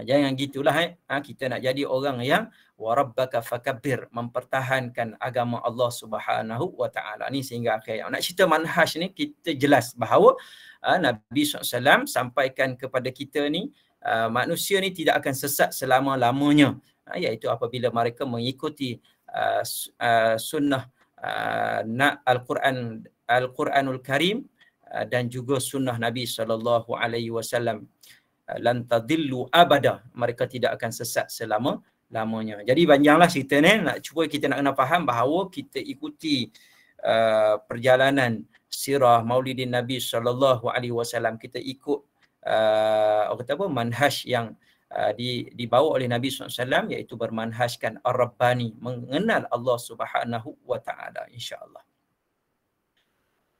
Jangan gitulah. Kita nak jadi orang yang wa rabbaka fakabbir, mempertahankan agama Allah Subhanahu Wa Taala ni sehingga akhir. Nak cerita manhaj ni, kita jelas bahawa Nabi SAW sampaikan kepada kita ni, manusia ni tidak akan sesat selama-lamanya, iaitu apabila mereka mengikuti sunnah Al-Quranul Karim dan juga sunnah Nabi SAW. Lan tadillu abada, mereka tidak akan sesat selama-lamanya. Jadi panjanglah cerita ni, nak cuba kita nak kena faham bahawa kita ikuti perjalanan sirah Maulidin Nabi SAW, kita ikut manhaj yang dibawa oleh Nabi SAW, iaitu bermanhajkan Ar-Rabbani, mengenal Allah Subhanahu Wa Taala, insya-Allah.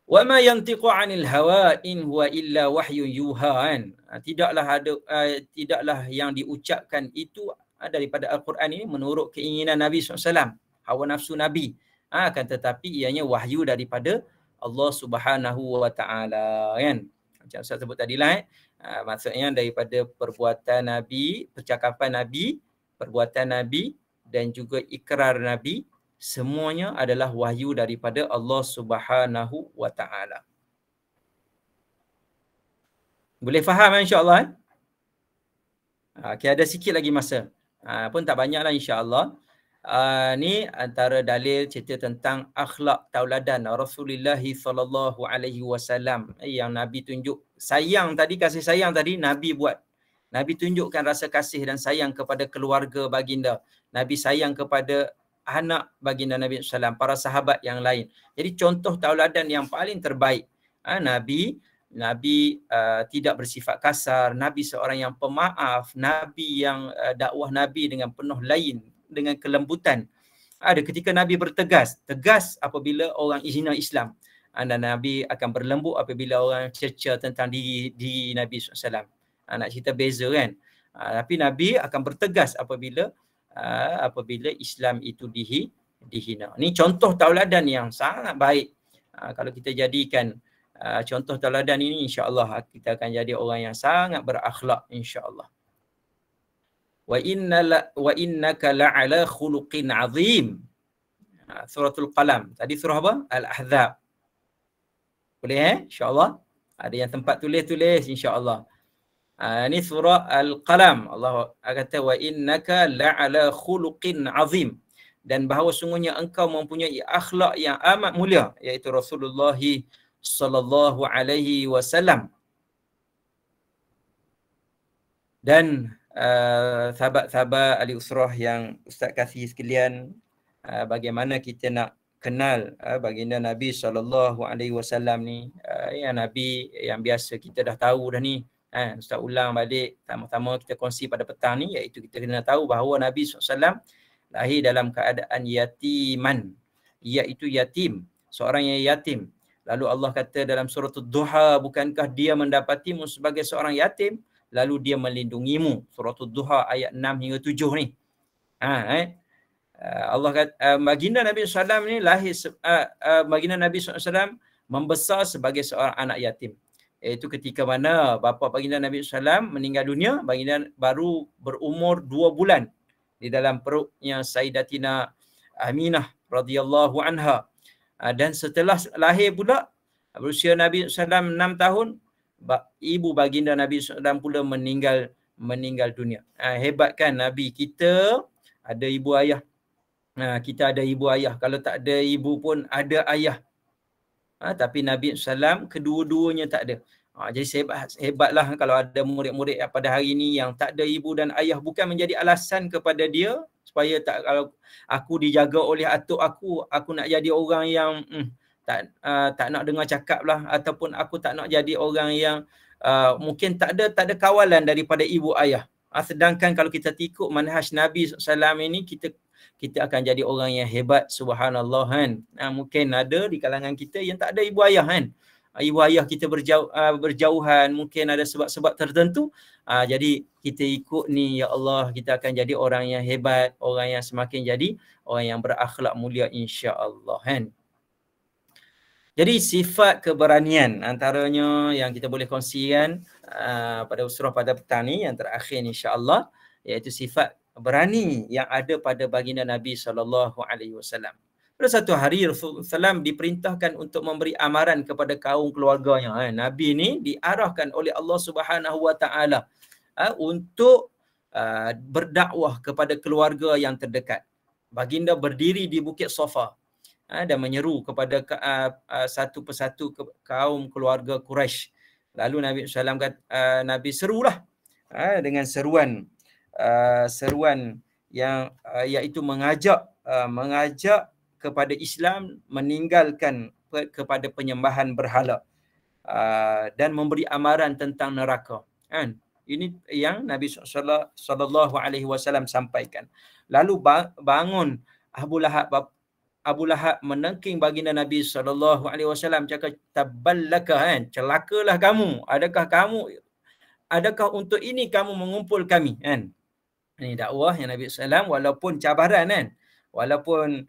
Wa ma yantiqu 'anil hawa in huwa illa wahyun yuha. Tidaklah yang diucapkan itu daripada Al-Quran ini menurut keinginan Nabi SAW, hawa nafsu Nabi, akan tetapi ianya wahyu daripada Allah Subhanahu Wa Taala, kan? Macam saya sebut tadilah, maksudnya daripada perbuatan Nabi, percakapan Nabi, perbuatan Nabi dan juga ikrar Nabi, semuanya adalah wahyu daripada Allah Subhanahu Wa Taala. Boleh faham insya-Allah? Okay, ada sikit lagi masa. Pun tak banyaklah insya-Allah. Ni antara dalil cerita tentang akhlak tauladan Rasulullah sallallahu alaihi wasallam yang Nabi tunjuk sayang tadi, kasih sayang tadi Nabi buat. Nabi tunjukkan rasa kasih dan sayang kepada keluarga baginda. Nabi sayang kepada anak baginda Nabi SAW, para sahabat yang lain. Jadi contoh tauladan yang paling terbaik. Nabi tidak bersifat kasar. Nabi seorang yang pemaaf. Nabi yang dakwah Nabi dengan penuh lain, dengan kelembutan. Ada ketika Nabi bertegas, tegas apabila orang hina Islam. Dan Nabi akan berlembut apabila orang cerca tentang diri Nabi SAW. Nak cerita beza kan. Tapi Nabi akan bertegas apabila Islam itu dihina. Ini contoh tauladan yang sangat baik. Kalau kita jadikan contoh tauladan ini, insya-Allah kita akan jadi orang yang sangat berakhlak, insya-Allah. Wa innaka la'ala khuluqin azim. Suratul Qalam. Tadi surah apa? Al-Ahzab. Boleh insya-Allah. Ada yang tempat tulis insya-Allah. Ini surah Al-Qalam. Allah kata wa innaka la'ala khuluqin azim, dan bahawa sungguhnya engkau mempunyai akhlak yang amat mulia, iaitu Rasulullah sallallahu alaihi wasallam. Dan sahabat-sahabat ahli usrah yang Ustaz kasih sekalian, bagaimana kita nak kenal baginda Nabi SAW ni, yang Nabi yang biasa kita dah tahu dah ni. Ustaz ulang balik, pertama-tama kita kongsi pada petang ni, iaitu kita kena tahu bahawa Nabi SAW lahir dalam keadaan yatiman, iaitu yatim, seorang yang yatim. Lalu Allah kata dalam surah Ad-Duha, bukankah dia mendapatimu sebagai seorang yatim, lalu dia melindungimu. Surah Ad-Duha ayat 6 hingga 7 ni. Allah kata baginda Nabi SAW ni lahir, baginda Nabi SAW membesar sebagai seorang anak yatim. Iaitu ketika mana bapa baginda Nabi SAW meninggal dunia, baginda baru berumur 2 bulan di dalam perutnya Sayyidatina Aminah radhiyallahu anha. Dan setelah lahir pula, berusia Nabi SAW 6 tahun, ibu baginda Nabi SAW pula meninggal dunia. Hebat kan Nabi kita ada ibu ayah. Kita ada ibu ayah. Kalau tak ada ibu pun ada ayah. Tapi Nabi SAW kedua-duanya tak ada. Jadi hebatlah kalau ada murid-murid pada hari ini yang tak ada ibu dan ayah, bukan menjadi alasan kepada dia supaya tak, kalau aku dijaga oleh atuk aku nak jadi orang yang tak nak dengar cakap lah, ataupun aku tak nak jadi orang yang mungkin tak ada kawalan daripada ibu ayah. Sedangkan kalau kita ikut manhaj Nabi SAW ini, kita akan jadi orang yang hebat, subhanallah kan. Mungkin ada di kalangan kita yang tak ada ibu ayah kan. Ibu ayah kita berjauhan, mungkin ada sebab-sebab tertentu. Jadi kita ikut ni, ya Allah, kita akan jadi orang yang hebat, orang yang semakin jadi orang yang berakhlak mulia insya-Allah kan. Jadi sifat keberanian antaranya yang kita boleh kongsikan pada surah pada petang ni yang terakhir insya-Allah, iaitu sifat berani yang ada pada baginda Nabi SAW. Pada satu hari Rasulullah SAW diperintahkan untuk memberi amaran kepada kaum keluarganya. Nabi ni diarahkan oleh Allah Subhanahu Wa Taala untuk berdakwah kepada keluarga yang terdekat. Baginda berdiri di Bukit Safa dan menyeru kepada satu persatu kaum keluarga Quraisy. Lalu Nabi SAW Nabi serulah dengan seruan yang iaitu mengajak kepada Islam, meninggalkan kepada penyembahan berhala, dan memberi amaran tentang neraka. Kan? Ini yang Nabi sallallahu alaihi wasallam sampaikan. Lalu bangun Abu Lahab menengking baginda Nabi sallallahu alaihi wasallam, cakap taballaka, kan? Celakalah kamu. Adakah untuk ini kamu mengumpul kami, kan? Ini dakwah yang Nabi SAW, walaupun cabaran kan, walaupun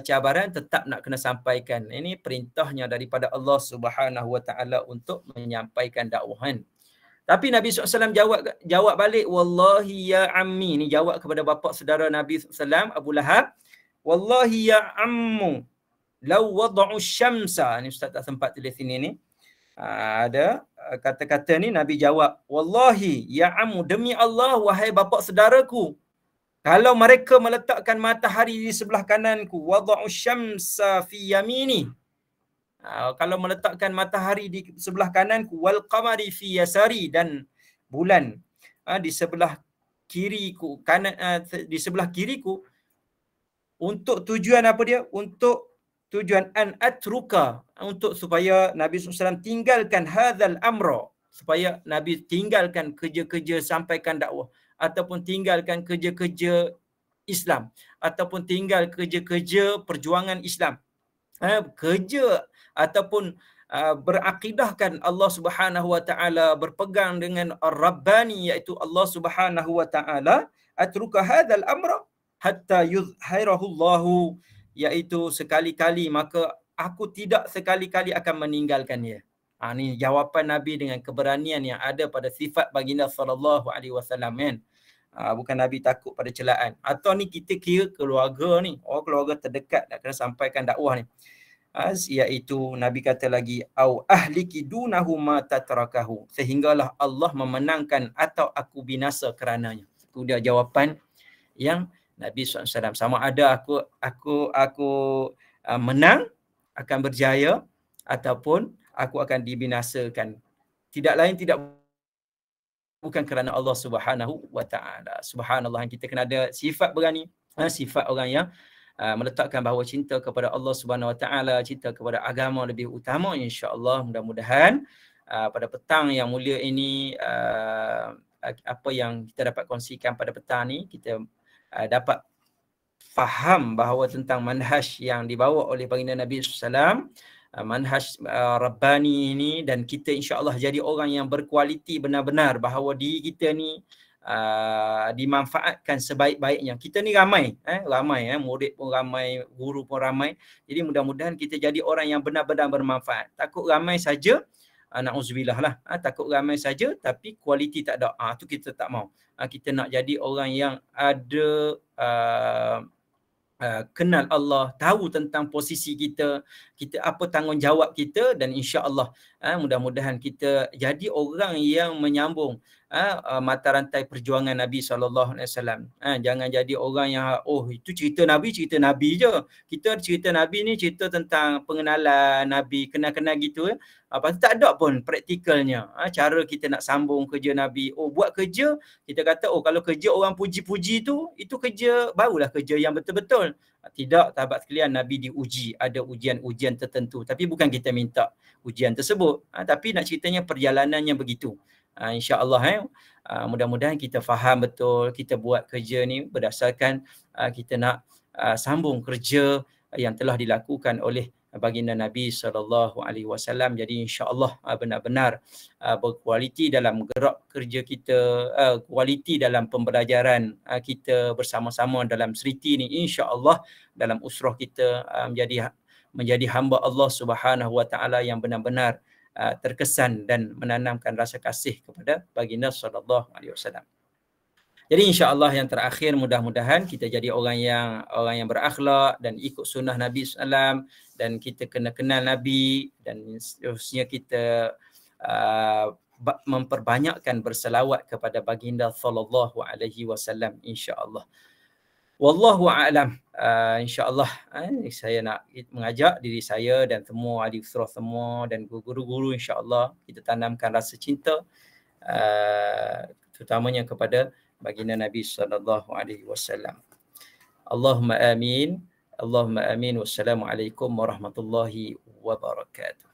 cabaran tetap nak kena sampaikan. Ini perintahnya daripada Allah Subhanahu Wa Taala untuk menyampaikan dakwah kan. Tapi Nabi SAW jawab balik, wallahi ya ammi. Ini jawab kepada bapa saudara Nabi SAW, Abu Lahab. Wallahi ya ammu law wada'u syamsa. Ini Ustaz tak sempat tulis sini ni. Ada kata-kata ni Nabi jawab, wallahi ya ammu, demi Allah wahai bapa saudaraku, kalau mereka meletakkan matahari di sebelah kananku, wada'u syamsa fi yamini, kalau meletakkan matahari di sebelah kananku, wal qamari fi yasari, dan bulan di sebelah kiriku, di sebelah kiriku, untuk tujuan apa dia? Untuk tujuan an atruka, untuk supaya Nabi SAW tinggalkan hadzal amra, supaya Nabi tinggalkan kerja-kerja sampaikan dakwah, ataupun tinggalkan kerja-kerja Islam, ataupun tinggal kerja-kerja perjuangan Islam, kerja ataupun berakidahkan Allah Subhanahu Wa Taala, berpegang dengan Ar-Rabbani, iaitu Allah Subhanahu Wa Taala. Atruka hadzal amra hatta yuzhirahu Allahu, iaitu sekali-kali, maka aku tidak sekali-kali akan meninggalkan dia. Ini jawapan Nabi dengan keberanian yang ada pada sifat baginda sallallahu alaihi wasallam kan. Bukan Nabi takut pada celaan. Atau ni kita kira keluarga ni, keluarga terdekat nak kena sampaikan dakwah ni. Iaitu Nabi kata lagi, au ahliki dunahu ma tatrakahu, sehinggalah Allah memenangkan atau aku binasa kerananya. Itu dia jawapan yang Nabi SAW. Sama ada aku menang, akan berjaya, ataupun aku akan dibinasakan. Tidak lain bukan kerana Allah Subhanahu Wa Taala. Subhanallah, kita kena ada sifat berani, sifat orang yang meletakkan bahawa cinta kepada Allah Subhanahu Wa Taala, cinta kepada agama lebih utama, insya-Allah. Mudah-mudahan pada petang yang mulia ini apa yang kita dapat kongsikan pada petang ni, kita dapat faham bahawa tentang manhaj yang dibawa oleh baginda Nabi SAW, manhaj Rabbani ini, dan kita insya-Allah jadi orang yang berkualiti benar-benar, bahawa diri kita ni dimanfaatkan sebaik-baiknya. Kita ni ramai, murid pun ramai, guru pun ramai. Jadi mudah-mudahan kita jadi orang yang benar-benar bermanfaat. Takut ramai saja, na'udzubillah lah, takut ramai saja tapi kualiti tak ada. Tu kita tak mau. Kita nak jadi orang yang ada kenal Allah, tahu tentang posisi kita, apa tanggungjawab kita, dan insya-Allah mudah-mudahan kita jadi orang yang menyambung mata rantai perjuangan Nabi SAW. Jangan jadi orang yang itu cerita Nabi je. Kita cerita Nabi ni cerita tentang pengenalan Nabi, kenal-kenal gitu. Lepas tu tak ada pun praktikalnya. Cara kita nak sambung kerja Nabi. Buat kerja, kita kata kalau kerja orang puji-puji tu, itu kerja, barulah kerja yang betul-betul. Tidak, sahabat sekalian, Nabi diuji. Ada ujian-ujian tertentu. Tapi bukan kita minta ujian tersebut. Tapi nak ceritanya perjalanannya begitu. InsyaAllah mudah-mudahan kita faham betul, kita buat kerja ni berdasarkan kita nak sambung kerja yang telah dilakukan oleh baginda Nabi SAW. Jadi insya-Allah benar-benar berkualiti dalam gerak kerja kita, kualiti dalam pembelajaran kita bersama-sama dalam seriti ni, insya-Allah dalam usrah kita menjadi hamba Allah Subhanahu Wa Taala yang benar-benar terkesan dan menanamkan rasa kasih kepada baginda sallallahu alaihi wasallam. Jadi insya-Allah yang terakhir, mudah-mudahan kita jadi orang yang berakhlak dan ikut sunnah Nabi SAW, dan kita kena kenal Nabi, dan seterusnya kita memperbanyakkan berselawat kepada baginda sallallahu alaihi wasallam, insya-Allah. Wallahu a'lam. InsyaAllah saya nak mengajak diri saya dan semua ahli usrah semua dan guru-guru, insyaAllah kita tanamkan rasa cinta terutamanya kepada baginda Nabi SAW. Allahumma amin. Allahumma amin. Wassalamualaikum warahmatullahi wabarakatuh.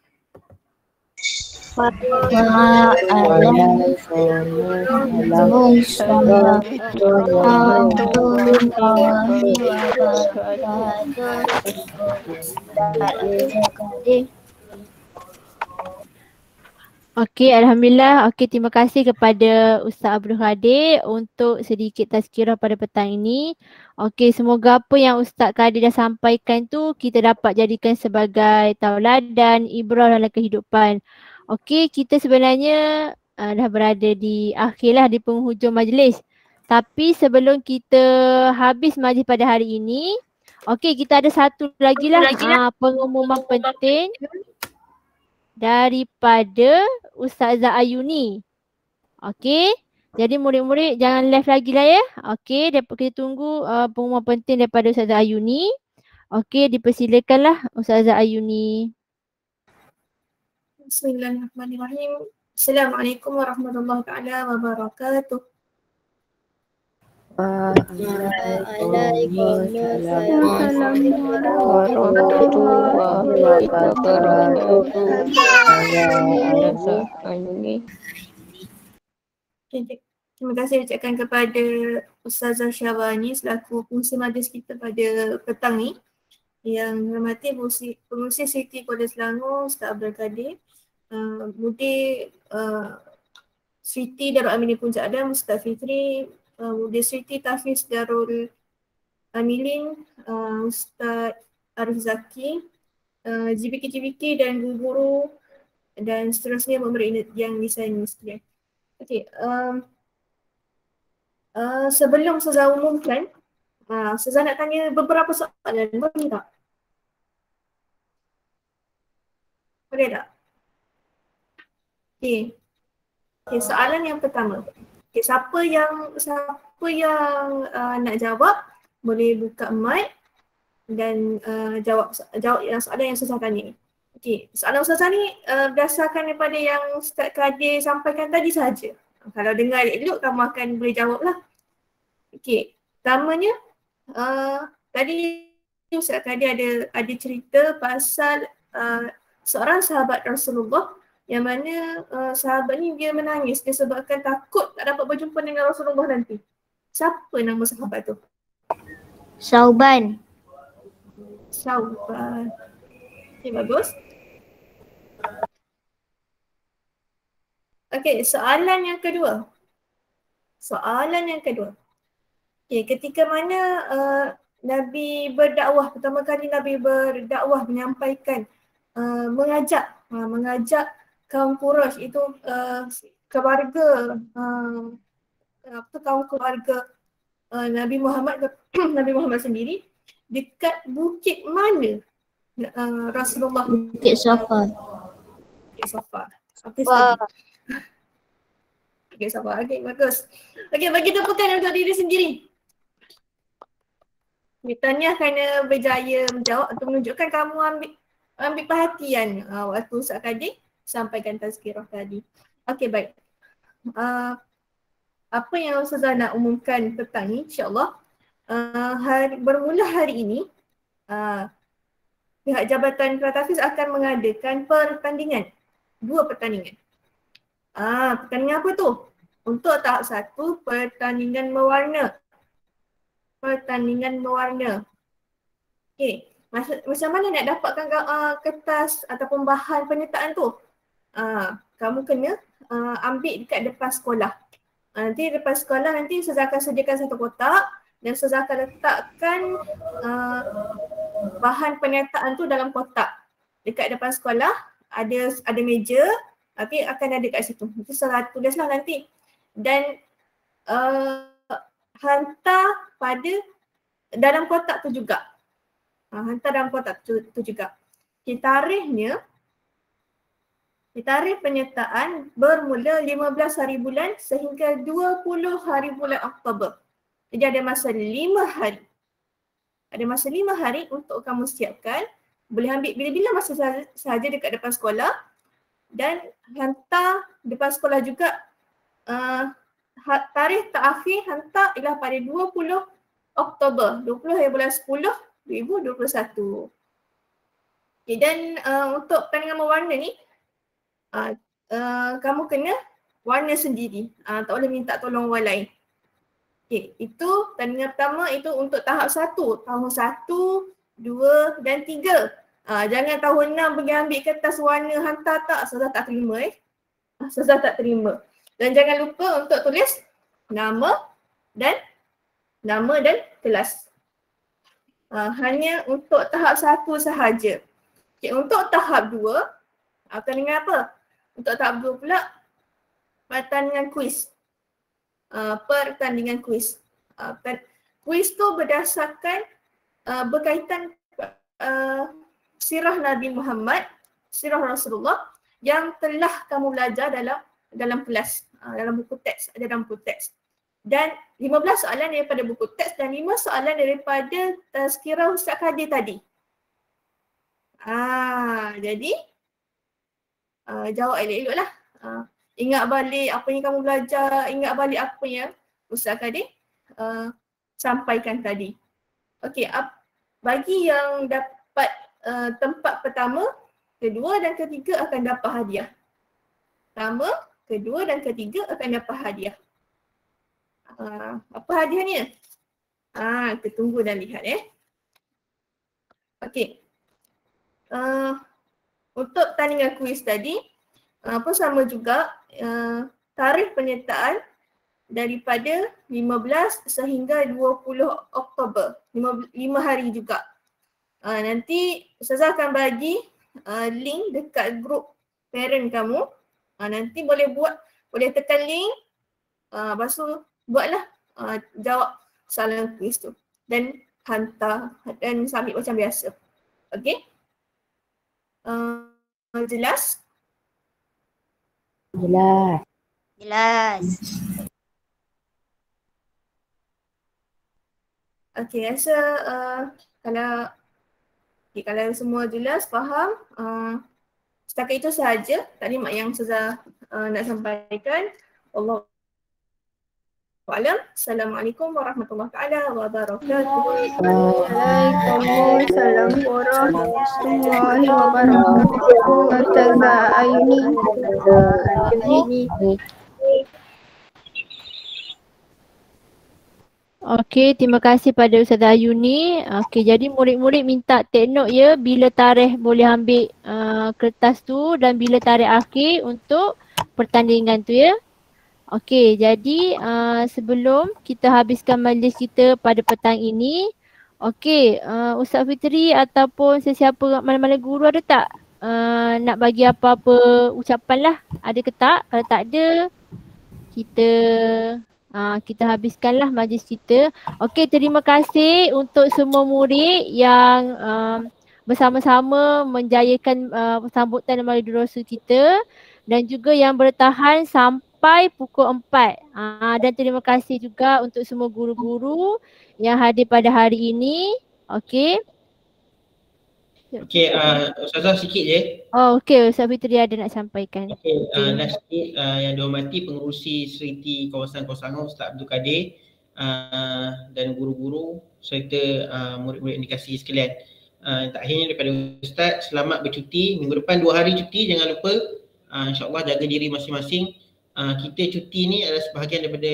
Okey, Alhamdulillah. Okey, terima kasih kepada Ustaz Abdul Qadir untuk sedikit tazkirah pada petang ini. Okey, semoga apa yang Ustaz Qadir dah sampaikan tu kita dapat jadikan sebagai tauladan, ibrah dalam kehidupan. Okey, kita sebenarnya dah berada di akhirlah, di penghujung majlis. Tapi sebelum kita habis majlis pada hari ini, okey, kita ada satu lagi lah pengumuman penting daripada Ustazah Ayuni. Okey, jadi murid-murid jangan live lagi lah ya. Okey, kita tunggu pengumuman penting daripada Ustazah Ayuni. Okey, dipersilakanlah Ustazah Ayuni. Bismillahirrahmanirrahim. Assalamualaikum warahmatullahi taala wabarakatuh. Terima kasih ucapkan kepada Ustazah Syahbani selaku pengurusi majlis kita pada petang ni. Yang hormati pengurusi Siti Kuala Selangor Ustaz Abdul Qadir, Mudir Siti Darul Amilin Puncak Adam Ustaz Fitri, Mudir Siti Tafiz Darul Amilin Ustaz Arif Zaki, GBK dan guru-guru dan seterusnya memberi yang disayang sekalian. Okey, sebelum Ustazah umumkan, Ustazah nak tanya beberapa soalan, boleh tak? Boleh tak? Okay, soalan yang pertama. Okay, siapa yang nak jawab boleh buka mic dan jawab yang soalan yang Ustazah tanya ni. Okay, soalan Ustazah ni berdasarkan daripada yang Ustaz Qadir sampaikan tadi sahaja. Kalau dengar elok, kamu akan boleh jawab lah. Okay, pertamanya tadi Ustaz Kadi ada cerita pasal seorang sahabat Rasulullah yang mana sahabat ni dia menangis disebabkan takut tak dapat berjumpa dengan Rasulullah nanti. Siapa nama sahabat tu? Sauban. Sauban. Okay, bagus. Okay, soalan yang kedua. Okay, ketika mana Nabi berdakwah, pertama kali Nabi berdakwah menyampaikan, mengajak kaum Quraisy itu keluarga kaum keluarga Nabi Muhammad Nabi Muhammad sendiri dekat bukit mana Rasulullah? Bukit Safa. Bukit Safa. Wah. Bukit Safa. Okay, bagus. Okay, bagi tepukan untuk diri sendiri. Mitanya kerana berjaya menjawab atau menunjukkan kamu ambil perhatian waktu Ustaz Kadir sampaikan tazkirah tadi. Okey, baik. Apa yang Ustazah nak umumkan petang ni, insyaAllah bermula hari ini pihak Jabatan Keratafis akan mengadakan pertandingan, 2 pertandingan. Pertandingan apa tu? Untuk tahap 1, pertandingan mewarna. Okey, macam mana nak dapatkan kertas ataupun bahan penyertaan tu? Kamu kena ambil dekat depan sekolah. Nanti depan sekolah nanti Ustazah akan sediakan satu kotak dan Ustazah akan letakkan bahan penyertaan tu dalam kotak. Dekat depan sekolah ada meja, tapi akan ada kat situ. Nanti Ustazah tulislah nanti dan hantar pada dalam kotak tu juga. Hantar dalam kotak tu juga. Okay, tarikh penyertaan bermula 15 hari bulan sehingga 20 hari bulan Oktober. Jadi ada masa 5 hari. Ada masa 5 hari untuk kamu siapkan. Boleh ambil bila-bila masa sahaja dekat depan sekolah dan hantar depan sekolah juga. Tarikh terakhir hantar ialah pada 20 Oktober, 20 hari bulan 10, 2021. Okay, dan untuk pertandingan mewarna ni, kamu kena warna sendiri, tak boleh minta tolong orang lain. Okay, itu pertandingan pertama itu untuk tahap 1, tahun 1, 2 dan 3. Jangan tahun 6 pergi ambil kertas warna hantar tak, Ustazah tak terima Ustazah tak terima. Dan jangan lupa untuk tulis nama dan kelas. Hanya untuk tahap 1 sahaja. Okay, untuk tahap 2, pertandingan apa? Untuk tahap 2 pula, pertandingan kuis. Pertandingan kuis. Kuis tu berdasarkan berkaitan sirah Nabi Muhammad, sirah Rasulullah yang telah kamu belajar dalam kelas, dalam buku teks, ada dalam buku teks. Dan 15 soalan daripada buku teks dan 5 soalan daripada tazkirah Ustaz Kadir tadi. Jadi jawab elok-eloklah. Ingat balik apa yang kamu belajar, ingat balik apa yang Ustaz Kadir sampaikan tadi. Okey, bagi yang dapat tempat pertama, kedua dan ketiga akan dapat hadiah. Pertama, kedua dan ketiga akan dapat hadiah. Apa hadiahnya? Kita tunggu dan lihat Okey. Untuk pertandingan kuis tadi, pun sama juga tarikh penyertaan daripada 15 sehingga 20 Oktober. 5 hari juga. Nanti Ustazah akan bagi link dekat grup parent kamu. Nanti boleh tekan link, lepas tu buatlah jawab soalan kuis tu dan hantar dan submit macam biasa. Okey? Jelas? Jelas. Okey, rasa kalau semua jelas, faham, setakat itu sahaja taklimat yang Ustazah nak sampaikan. Allah Assalamualaikum warahmatullahi taala wabarakatuh. Waalaikumsalam warahmatullahi wabarakatuh. Ustazah Ayuni. Okey, terima kasih pada Ustazah Ayuni. Okey, jadi murid-murid minta take note ya bila tarikh boleh ambil kertas tu dan bila tarikh akhir untuk pertandingan tu ya. Okey, jadi sebelum kita habiskan majlis kita pada petang ini, okey, Ustaz Fitri ataupun sesiapa mana-mana guru ada tak nak bagi apa-apa ucapan lah? Ada ke tak? Kalau tak ada, kita habiskanlah majlis kita. Okey, terima kasih untuk semua murid yang bersama-sama menjayakan sambutan Maulid Rasul kita dan juga yang bertahan sampai pukul 4. Dan terima kasih juga untuk semua guru-guru yang hadir pada hari ini. Okey. Okey, Ustazah sikit je. Oh, okey, Ustaz Fitri ada nak sampaikan. Okey, last sikit yang dihormati pengerusi Seriti Kawasan Koh Ustaz Abdul Kadir dan guru-guru serta murid-murid yang dikasihi sekalian. Tak hanya daripada Ustaz, selamat bercuti. Minggu depan 2 hari cuti, jangan lupa. InsyaAllah jaga diri masing-masing. Kita cuti ni adalah sebahagian daripada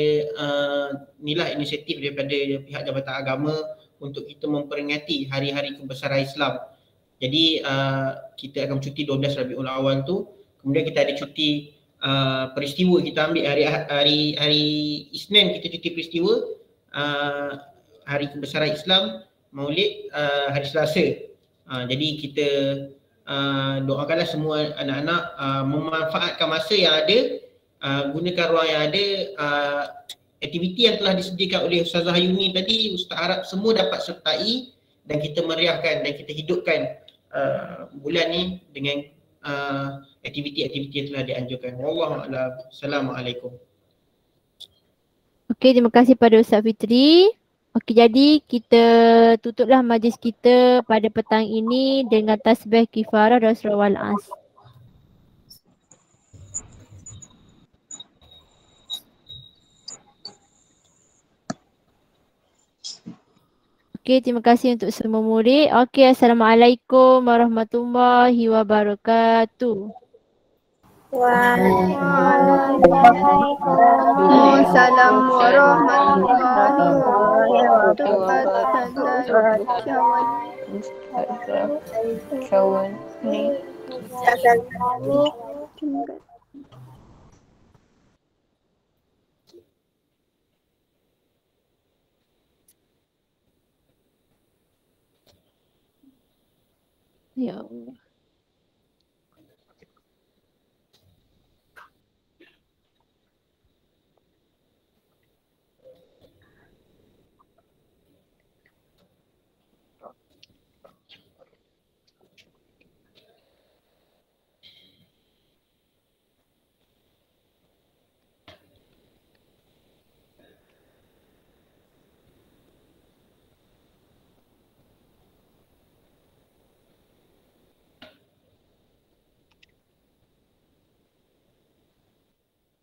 inilah inisiatif daripada pihak Jabatan Agama untuk kita memperingati hari-hari kebesaran Islam. Jadi kita akan cuti 12 Rabiul Awal tu. Kemudian kita ada cuti peristiwa, kita ambil hari Isnin kita cuti peristiwa, hari kebesaran Islam, Maulid hari Selasa. Jadi kita doakanlah semua anak-anak memanfaatkan masa yang ada, gunakan ruang yang ada, aktiviti yang telah disediakan oleh Ustazah Ayuni tadi. Ustaz harap semua dapat sertai dan kita meriahkan dan kita hidupkan bulan ni dengan aktiviti-aktiviti yang telah dianjurkan. Wallahu a'lam. Assalamualaikum. Okey, terima kasih pada Ustaz Fitri. Okey, jadi kita tutuplah majlis kita pada petang ini dengan tasbih kifarah dan surah Wal-As. Okey, terima kasih untuk semua murid. Okey, Assalamualaikum warahmatullahi wabarakatuh. Waalaikumsalam warahmatullahi wabarakatuh. Ya Allah.